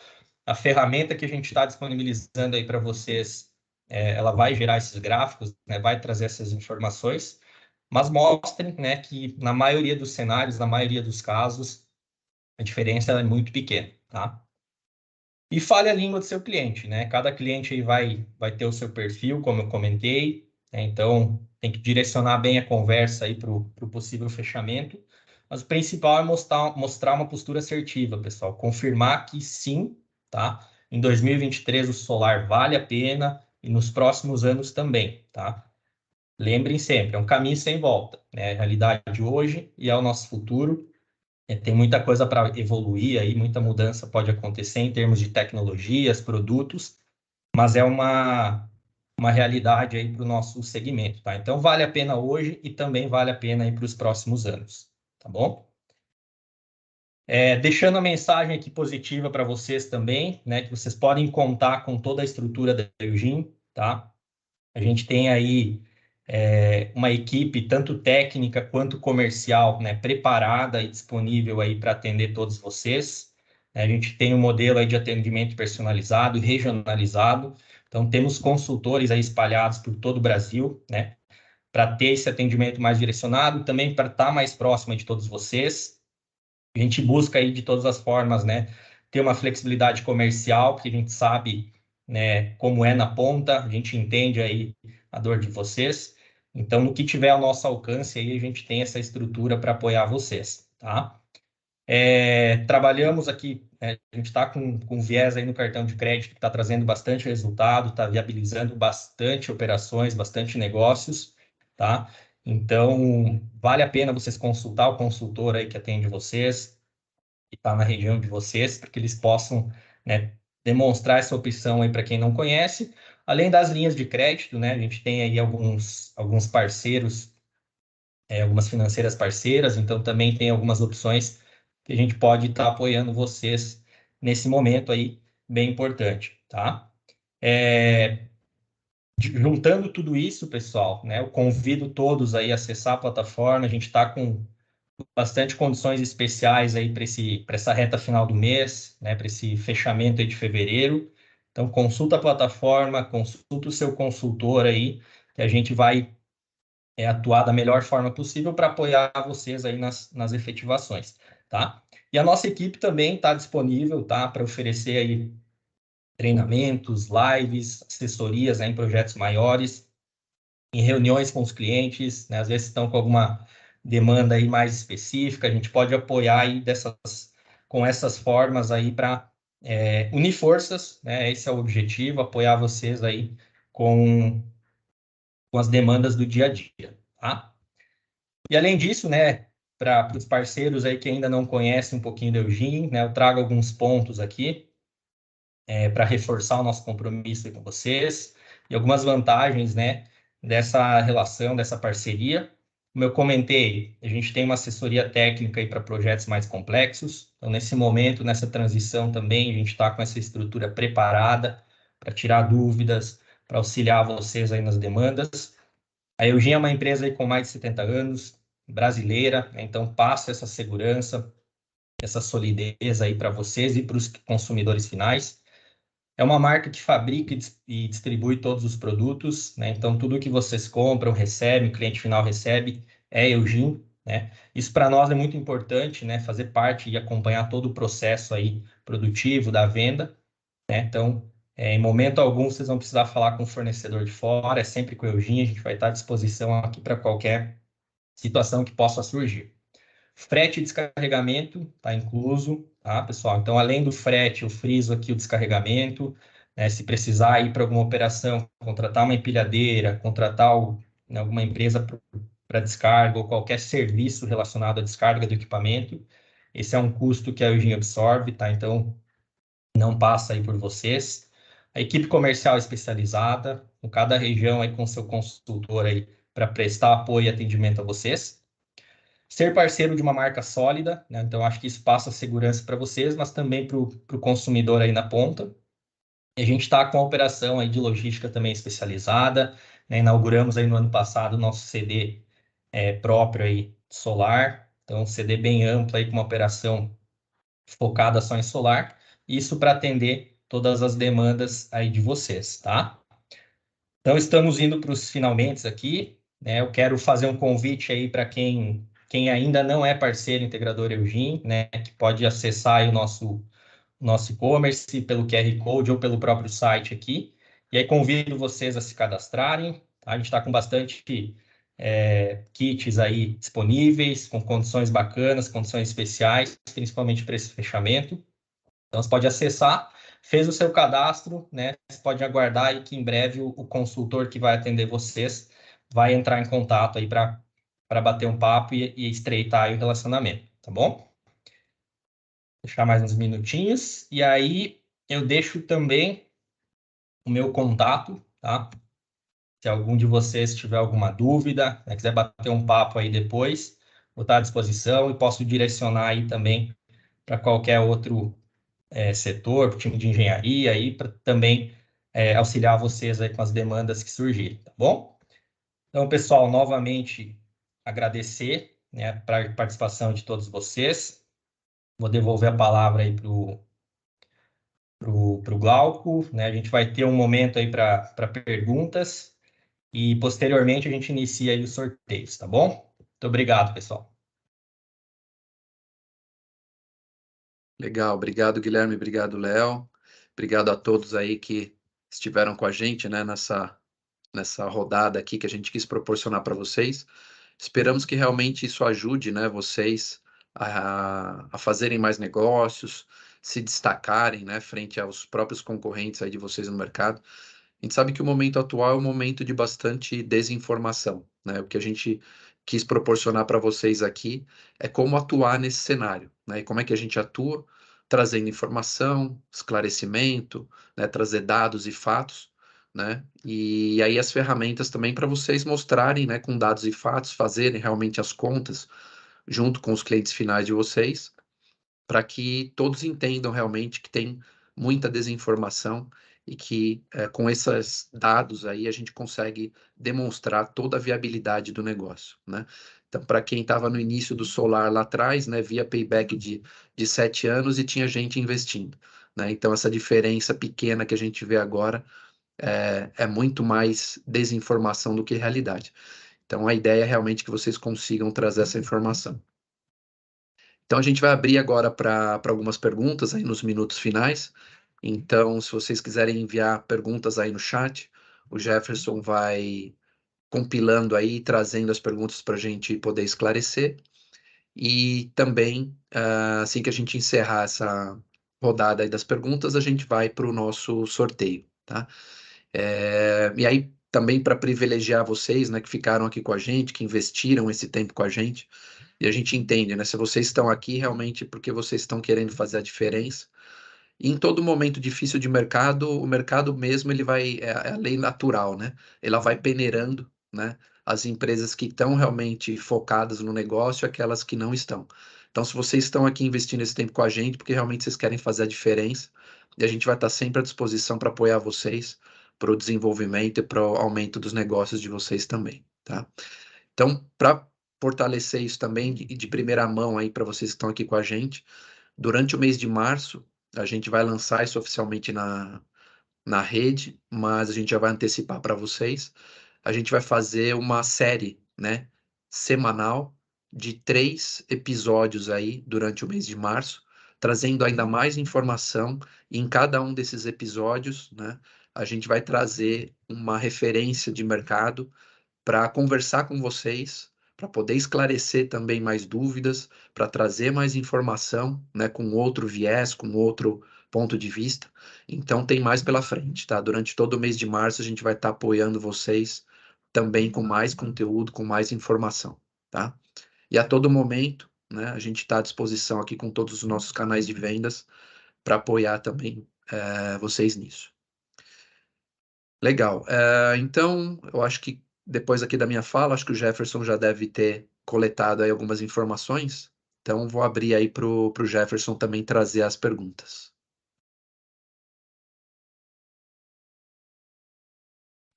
A ferramenta que a gente está disponibilizando aí para vocês, ela vai gerar esses gráficos, né, vai trazer essas informações, mas mostrem, né, que na maioria dos cenários, na maioria dos casos, a diferença é muito pequena, tá? E fale a língua do seu cliente, né? Cada cliente aí vai ter o seu perfil, como eu comentei, né? Então tem que direcionar bem a conversa aí para o possível fechamento. Mas o principal é mostrar uma postura assertiva, pessoal. Confirmar que sim, tá? Em 2023 o solar vale a pena e nos próximos anos também, tá? Lembrem sempre, é um caminho sem volta, né? É a realidade hoje e é o nosso futuro. Tem muita coisa para evoluir aí, muita mudança pode acontecer em termos de tecnologias, produtos, mas é uma realidade aí para o nosso segmento, tá? Então, vale a pena hoje e também vale a pena aí para os próximos anos, tá bom? Deixando a mensagem aqui positiva para vocês também, né? Que vocês podem contar com toda a estrutura da Eugin, tá? A gente tem aí uma equipe, tanto técnica quanto comercial, né, preparada e disponível aí para atender todos vocês. A gente tem um modelo aí de atendimento personalizado e regionalizado. Então, temos consultores aí espalhados por todo o Brasil, né, para ter esse atendimento mais direcionado, também para estar mais próximo de todos vocês. A gente busca aí de todas as formas, né, ter uma flexibilidade comercial, porque a gente sabe, né, como é na ponta, a gente entende aí a dor de vocês. Então, no que tiver ao nosso alcance, aí a gente tem essa estrutura para apoiar vocês, tá? Trabalhamos aqui, a gente está com viés aí no cartão de crédito que está trazendo bastante resultado, está viabilizando bastante operações, bastante negócios, tá? Então, vale a pena vocês consultar o consultor aí que atende vocês, que está na região de vocês, para que eles possam, né, demonstrar essa opção aí para quem não conhece. Além das linhas de crédito, né, a gente tem aí alguns parceiros, algumas financeiras parceiras, então também tem algumas opções que a gente pode estar apoiando vocês nesse momento aí, bem importante, tá? Juntando tudo isso, pessoal, né, eu convido todos aí a acessar a plataforma, a gente está com bastante condições especiais aí para essa reta final do mês, né, para esse fechamento aí de fevereiro. Então, consulta a plataforma, consulta o seu consultor aí, que a gente vai atuar da melhor forma possível para apoiar vocês aí nas efetivações, tá? E a nossa equipe também está disponível, tá, para oferecer aí treinamentos, lives, assessorias, né, em projetos maiores, em reuniões com os clientes, né, às vezes estão com alguma demanda aí mais específica, a gente pode apoiar aí com essas formas aí para unir forças, né, esse é o objetivo, apoiar vocês aí com as demandas do dia a dia, tá? E além disso, né, para os parceiros aí que ainda não conhecem um pouquinho da Eugin, né, eu trago alguns pontos aqui para reforçar o nosso compromisso com vocês e algumas vantagens, né, dessa relação, dessa parceria. Como eu comentei, a gente tem uma assessoria técnica para projetos mais complexos. Então, nesse momento, nessa transição também, a gente está com essa estrutura preparada para tirar dúvidas, para auxiliar vocês aí nas demandas. A Eugin é uma empresa aí com mais de 70 anos, brasileira, né, então passa essa segurança, essa solidez aí para vocês e para os consumidores finais. É uma marca que fabrica e distribui todos os produtos, né? Então, tudo que vocês compram, recebem, o cliente final recebe, é Eugin, né? Isso para nós é muito importante, né? Fazer parte e acompanhar todo o processo aí produtivo da venda, né? Então, em momento algum, vocês vão precisar falar com o fornecedor de fora, é sempre com o Eugin, a gente vai estar à disposição aqui para qualquer situação que possa surgir. Frete e descarregamento está incluso, tá, pessoal? Então, além do frete, eu friso aqui o descarregamento, né? Se precisar ir para alguma operação, contratar uma empilhadeira, contratar alguma empresa para descarga ou qualquer serviço relacionado à descarga do equipamento, esse é um custo que a Eugin absorve, tá? Então, não passa aí por vocês. A equipe comercial especializada, com cada região aí com seu consultor aí para prestar apoio e atendimento a vocês. Ser parceiro de uma marca sólida, né? Então acho que isso passa segurança para vocês, mas também para o consumidor aí na ponta. E a gente está com a operação aí de logística também especializada, né? Inauguramos aí no ano passado o nosso CD próprio aí solar, então um CD bem amplo aí com uma operação focada só em solar, isso para atender todas as demandas aí de vocês, tá? Então estamos indo para os finalmente aqui, né? Eu quero fazer um convite aí para quem ainda não é parceiro integrador Eugin, né? Que pode acessar aí o nosso e-commerce pelo QR Code ou pelo próprio site aqui. E aí convido vocês a se cadastrarem, tá? A gente está com bastante kits aí disponíveis, com condições bacanas, condições especiais, principalmente para esse fechamento. Então, você pode acessar, fez o seu cadastro, né? Você pode aguardar aí que em breve o consultor que vai atender vocês vai entrar em contato aí para bater um papo e estreitar aí o relacionamento, tá bom? Deixar mais uns minutinhos. E aí eu deixo também o meu contato, tá? Se algum de vocês tiver alguma dúvida, né, quiser bater um papo aí depois, vou estar à disposição e posso direcionar aí também para qualquer outro setor, time de engenharia, aí para também auxiliar vocês aí com as demandas que surgirem, tá bom? Então, pessoal, novamente agradecer, né, para a participação de todos vocês. Vou devolver a palavra aí pro Glauco, né? A gente vai ter um momento aí para perguntas e posteriormente a gente inicia aí os sorteios, tá bom? Muito obrigado, pessoal. Legal, obrigado, Guilherme, obrigado, Léo. Obrigado a todos aí que estiveram com a gente, né, nessa rodada aqui que a gente quis proporcionar para vocês. Esperamos que realmente isso ajude, né, vocês a fazerem mais negócios, se destacarem, né, frente aos próprios concorrentes aí de vocês no mercado. A gente sabe que o momento atual é um momento de bastante desinformação, né? O que a gente quis proporcionar para vocês aqui é como atuar nesse cenário, né? E como é que a gente atua, trazendo informação, esclarecimento, né? Trazer dados e fatos, né? E aí as ferramentas também para vocês mostrarem, né? Com dados e fatos, fazerem realmente as contas junto com os clientes finais de vocês, para que todos entendam realmente que tem muita desinformação e que com esses dados aí a gente consegue demonstrar toda a viabilidade do negócio, né? Então, para quem estava no início do solar lá atrás, né, via payback de 7 anos e tinha gente investindo, né? Então, essa diferença pequena que a gente vê agora é muito mais desinformação do que realidade. Então, a ideia é realmente que vocês consigam trazer essa informação. Então a gente vai abrir agora para algumas perguntas aí nos minutos finais. Então, se vocês quiserem enviar perguntas aí no chat, o Jefferson vai compilando aí, trazendo as perguntas para a gente poder esclarecer. E também, assim que a gente encerrar essa rodada aí das perguntas, a gente vai para o nosso sorteio, tá? E aí, também para privilegiar vocês, né, que ficaram aqui com a gente, que investiram esse tempo com a gente, e a gente entende, né, se vocês estão aqui realmente porque vocês estão querendo fazer a diferença. E em todo momento difícil de mercado, o mercado mesmo, ele vai, é a lei natural, né? Ela vai peneirando, né? As empresas que estão realmente focadas no negócio e aquelas que não estão. Então, se vocês estão aqui investindo esse tempo com a gente, porque realmente vocês querem fazer a diferença, e a gente vai estar sempre à disposição para apoiar vocês para o desenvolvimento e para o aumento dos negócios de vocês também, tá? Então, para fortalecer isso também de primeira mão aí para vocês que estão aqui com a gente, durante o mês de março, a gente vai lançar isso oficialmente na rede, mas a gente já vai antecipar para vocês. A gente vai fazer uma série, né, semanal de 3 episódios aí durante o mês de março, trazendo ainda mais informação. E em cada um desses episódios, né, a gente vai trazer uma referência de mercado para conversar com vocês, para poder esclarecer também mais dúvidas, para trazer mais informação, né, com outro viés, com outro ponto de vista. Então tem mais pela frente, tá? Durante todo o mês de março a gente vai estar apoiando vocês também com mais conteúdo, com mais informação, tá? E a todo momento, né, a gente está à disposição aqui com todos os nossos canais de vendas para apoiar também vocês nisso. Legal. Então, eu acho que depois aqui da minha fala, acho que o Jefferson já deve ter coletado aí algumas informações. Então, vou abrir aí para o Jefferson também trazer as perguntas.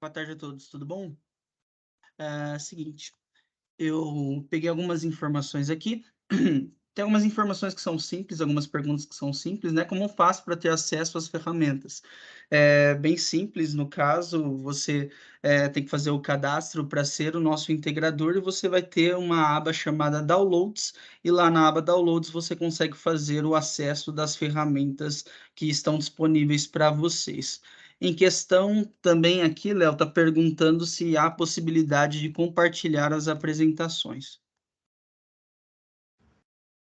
Boa tarde a todos, tudo bom? Seguinte, eu peguei algumas informações aqui. Tem algumas informações que são simples, algumas perguntas que são simples, né? Como faço para ter acesso às ferramentas? É bem simples, no caso, você tem que fazer o cadastro para ser o nosso integrador e você vai ter uma aba chamada Downloads, e lá na aba Downloads você consegue fazer o acesso das ferramentas que estão disponíveis para vocês. Em questão também aqui, Léo, está perguntando se há possibilidade de compartilhar as apresentações.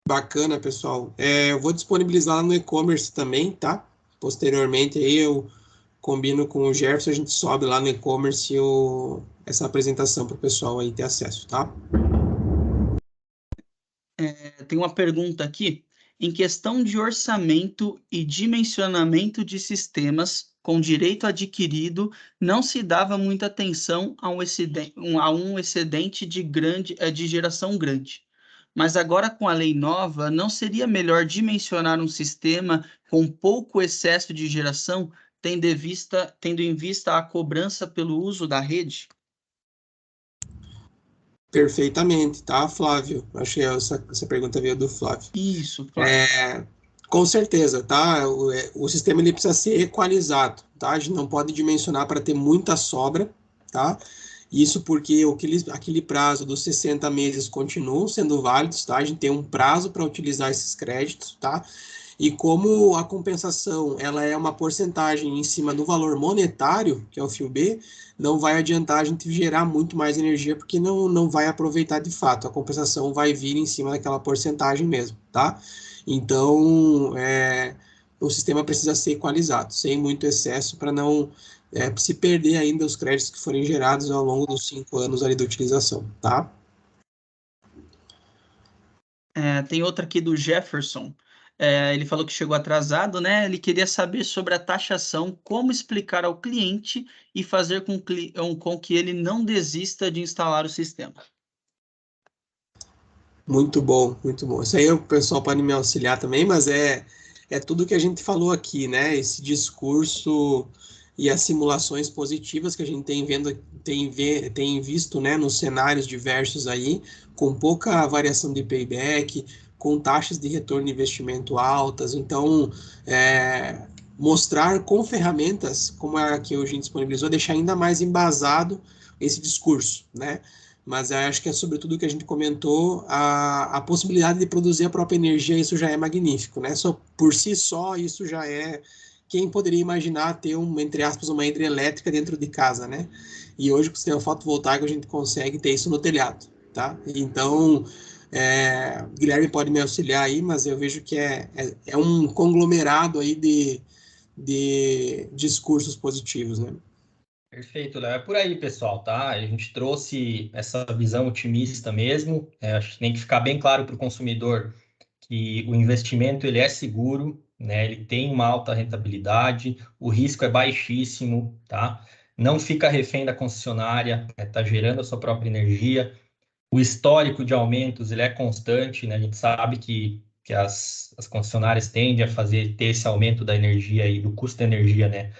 Bacana, pessoal. Eu vou disponibilizar lá no e-commerce também, tá? Posteriormente aí eu combino com o Jefferson, a gente sobe lá no e-commerce essa apresentação para o pessoal aí ter acesso, tá? Tem uma pergunta aqui. Em questão de orçamento e dimensionamento de sistemas com direito adquirido, não se dava muita atenção a um excedente de geração grande. Mas agora, com a lei nova, não seria melhor dimensionar um sistema com pouco excesso de geração, tendo em vista a cobrança pelo uso da rede? Perfeitamente, tá, Flávio? Acho que essa pergunta veio do Flávio. Isso, Flávio. Com certeza, tá? O sistema ele precisa ser equalizado, tá? A gente não pode dimensionar para ter muita sobra, tá? Isso porque aquele prazo dos 60 meses continua sendo válido, tá? A gente tem um prazo para utilizar esses créditos, tá? E como a compensação ela é uma porcentagem em cima do valor monetário, que é o fio B, não vai adiantar a gente gerar muito mais energia, porque não vai aproveitar de fato. A compensação vai vir em cima daquela porcentagem mesmo, tá? Então, o sistema precisa ser equalizado, sem muito excesso, para não se perder ainda os créditos que forem gerados ao longo dos 5 anos ali da utilização, tá? Tem outra aqui do Jefferson. Ele falou que chegou atrasado, né? Ele queria saber sobre a taxação, como explicar ao cliente e fazer com que ele não desista de instalar o sistema. Muito bom, muito bom. Isso aí o pessoal pode me auxiliar também, mas é tudo que a gente falou aqui, né? Esse discurso e as simulações positivas que a gente tem visto, né, nos cenários diversos aí, com pouca variação de payback, com taxas de retorno de investimento altas. Então, mostrar com ferramentas, como a que a gente disponibilizou, deixar ainda mais embasado esse discurso, né? Mas acho que é sobretudo o que a gente comentou, a possibilidade de produzir a própria energia, isso já é magnífico, né? Por si só, isso já é... Quem poderia imaginar ter, entre aspas, uma hidrelétrica dentro de casa, né? E hoje, com o sistema fotovoltaico, a gente consegue ter isso no telhado, tá? Então, Guilherme pode me auxiliar aí, mas eu vejo que é um conglomerado aí de discursos positivos, né? Perfeito, Léo. É por aí, pessoal, tá? A gente trouxe essa visão otimista mesmo. Acho que tem que ficar bem claro para o consumidor que o investimento ele é seguro, né? Ele tem uma alta rentabilidade, o risco é baixíssimo, tá? Não fica refém da concessionária, tá gerando a sua própria energia. O histórico de aumentos ele é constante, né? A gente sabe que as concessionárias tendem a ter esse aumento da energia e do custo da energia, né?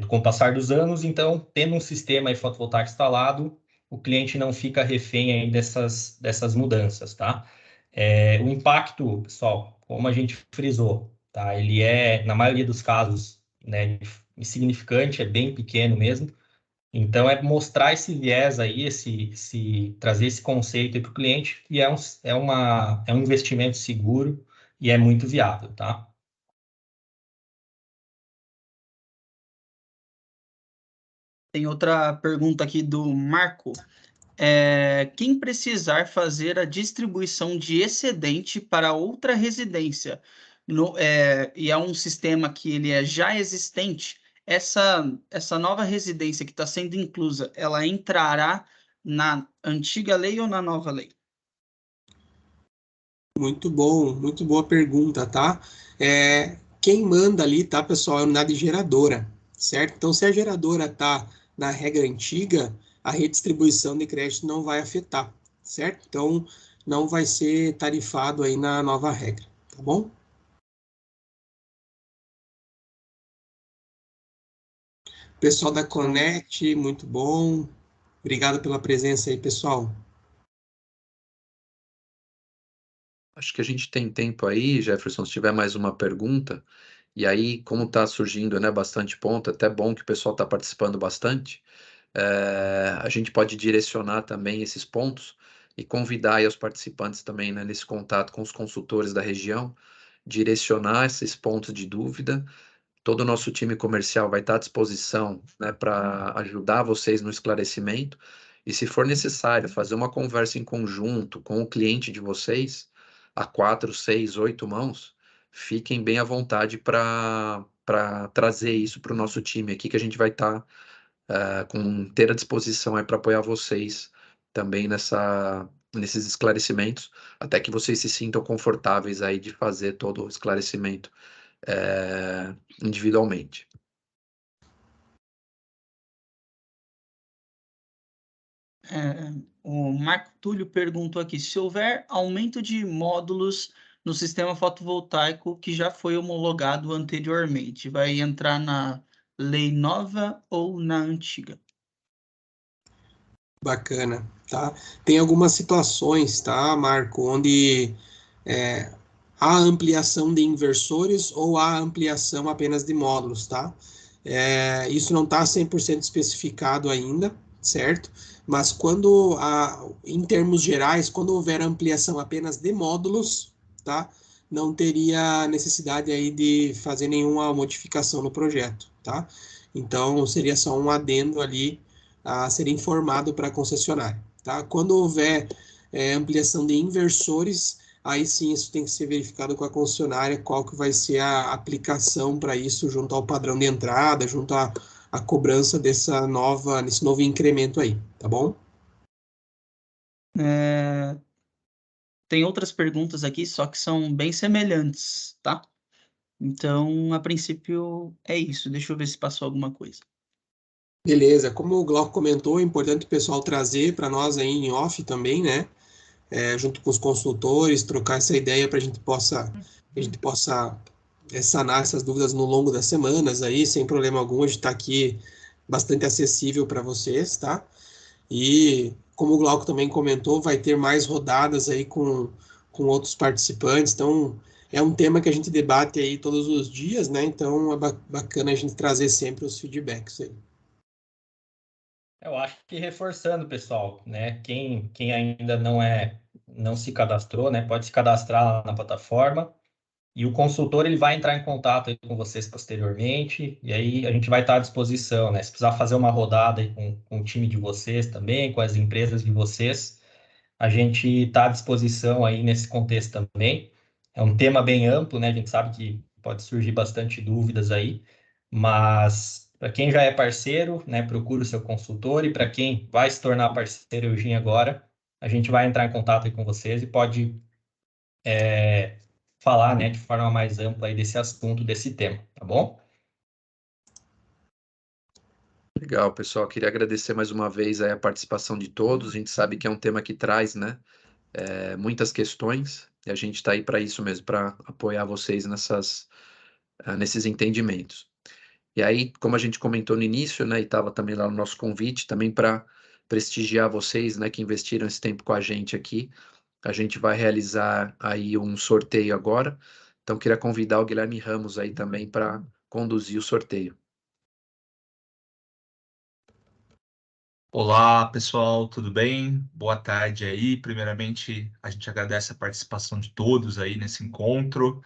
Com o passar dos anos, então, tendo um sistema aí fotovoltaico instalado, o cliente não fica refém aí dessas mudanças, tá? O impacto, pessoal, como a gente frisou, tá? Ele é, na maioria dos casos, né, insignificante, é bem pequeno mesmo, Então, é mostrar esse viés aí, trazer esse conceito para o cliente, que é um investimento seguro e é muito viável, tá? Tem outra pergunta aqui do Marco. Quem precisar fazer a distribuição de excedente para outra residência e é um sistema que ele é já existente, essa nova residência que está sendo inclusa, ela entrará na antiga lei ou na nova lei? Muito bom, muito boa pergunta, tá? Quem manda ali, tá, pessoal, é a unidade geradora, certo? Então, se a geradora tá na regra antiga, a redistribuição de crédito não vai afetar, certo? Então, não vai ser tarifado aí na nova regra, tá bom? Pessoal da Connect, muito bom. Obrigado pela presença aí, pessoal. Acho que a gente tem tempo aí, Jefferson, se tiver mais uma pergunta. E aí, como está surgindo, né, bastante ponto, até bom que o pessoal está participando bastante, a gente pode direcionar também esses pontos e convidar aí os participantes também, né, nesse contato com os consultores da região, direcionar esses pontos de dúvida. Todo o nosso time comercial vai estar à disposição, né, para ajudar vocês no esclarecimento. E se for necessário fazer uma conversa em conjunto com o cliente de vocês, a 4, 6, 8 mãos, fiquem bem à vontade para trazer isso para o nosso time aqui, que a gente vai estar com inteira disposição para apoiar vocês também nesses esclarecimentos, até que vocês se sintam confortáveis aí de fazer todo o esclarecimento individualmente. O Marco Túlio perguntou aqui: se houver aumento de módulos no sistema fotovoltaico que já foi homologado anteriormente, vai entrar na lei nova ou na antiga? Bacana, tá? Tem algumas situações, tá, Marco, onde há ampliação de inversores ou há ampliação apenas de módulos, tá? Isso não está 100% especificado ainda, certo? Mas em termos gerais, quando houver ampliação apenas de módulos, tá? Não teria necessidade aí de fazer nenhuma modificação no projeto, tá? Então, seria só um adendo ali a ser informado para a concessionária, tá? Quando houver ampliação de inversores, aí sim isso tem que ser verificado com a concessionária qual que vai ser a aplicação para isso junto ao padrão de entrada, junto à cobrança nesse novo incremento aí, tá bom? Tem outras perguntas aqui, só que são bem semelhantes, tá? Então, a princípio, é isso. Deixa eu ver se passou alguma coisa. Beleza, como o Glauco comentou, é importante o pessoal trazer para nós aí em off também, né? Junto com os consultores, trocar essa ideia para a gente possa sanar essas dúvidas no longo das semanas aí, sem problema algum, a gente está aqui bastante acessível para vocês, tá? E como o Glauco também comentou, vai ter mais rodadas aí com outros participantes, então é um tema que a gente debate aí todos os dias, né? Então é bacana a gente trazer sempre os feedbacks aí. Eu acho que reforçando, pessoal, né? Quem ainda não se cadastrou, né? Pode se cadastrar lá na plataforma e o consultor ele vai entrar em contato aí com vocês posteriormente e aí a gente vai estar à disposição, né? Se precisar fazer uma rodada aí com o time de vocês também, com as empresas de vocês, a gente está à disposição aí nesse contexto também. É um tema bem amplo, né? A gente sabe que pode surgir bastante dúvidas aí, mas para quem já é parceiro, né, procura o seu consultor, e para quem vai se tornar parceiro Eugênia agora, a gente vai entrar em contato aí com vocês e pode falar, né, de forma mais ampla aí desse assunto, desse tema, tá bom? Legal, pessoal. Queria agradecer mais uma vez aí a participação de todos. A gente sabe que é um tema que traz, né, muitas questões, e a gente está aí para isso mesmo, para apoiar vocês nesses entendimentos. E aí, como a gente comentou no início, né, e estava também lá no nosso convite, também para prestigiar vocês, né, que investiram esse tempo com a gente aqui, a gente vai realizar aí um sorteio agora. Então, queria convidar o Guilherme Ramos aí também para conduzir o sorteio. Olá, pessoal, tudo bem? Boa tarde aí. Primeiramente, a gente agradece a participação de todos aí nesse encontro.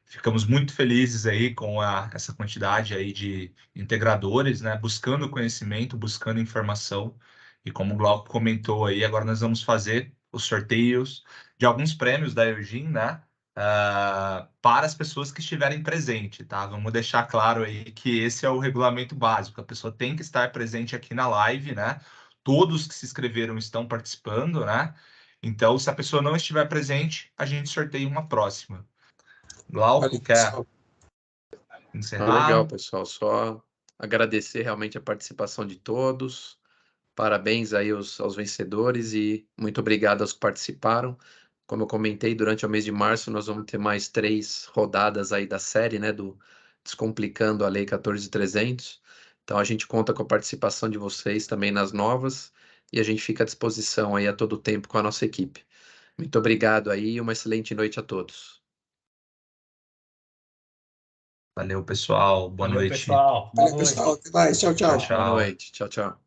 Ficamos muito felizes aí com essa quantidade aí de integradores, né? Buscando conhecimento, buscando informação. E como o Glauco comentou aí, agora nós vamos fazer os sorteios de alguns prêmios da Eugene, né? Para as pessoas que estiverem presentes, tá? Vamos deixar claro aí que esse é o regulamento básico. A pessoa tem que estar presente aqui na live, né? Todos que se inscreveram estão participando, né? Então, se a pessoa não estiver presente, a gente sorteia uma próxima. Glauco, Olha, quer pessoal, Legal, encerrar? pessoal. Só agradecer realmente a participação de todos. Parabéns aí aos vencedores e muito obrigado aos que participaram. Como eu comentei, durante o mês de março nós vamos ter mais 3 rodadas aí da série, né, do Descomplicando a Lei 14.300. Então a gente conta com a participação de vocês também nas novas e a gente fica à disposição aí a todo tempo com a nossa equipe. Muito obrigado aí e uma excelente noite a todos. Valeu, pessoal. Boa Valeu, noite. pessoal. Boa valeu, noite. pessoal. Até mais. Tchau, Tchau, tchau. Boa tchau. noite. Tchau, tchau.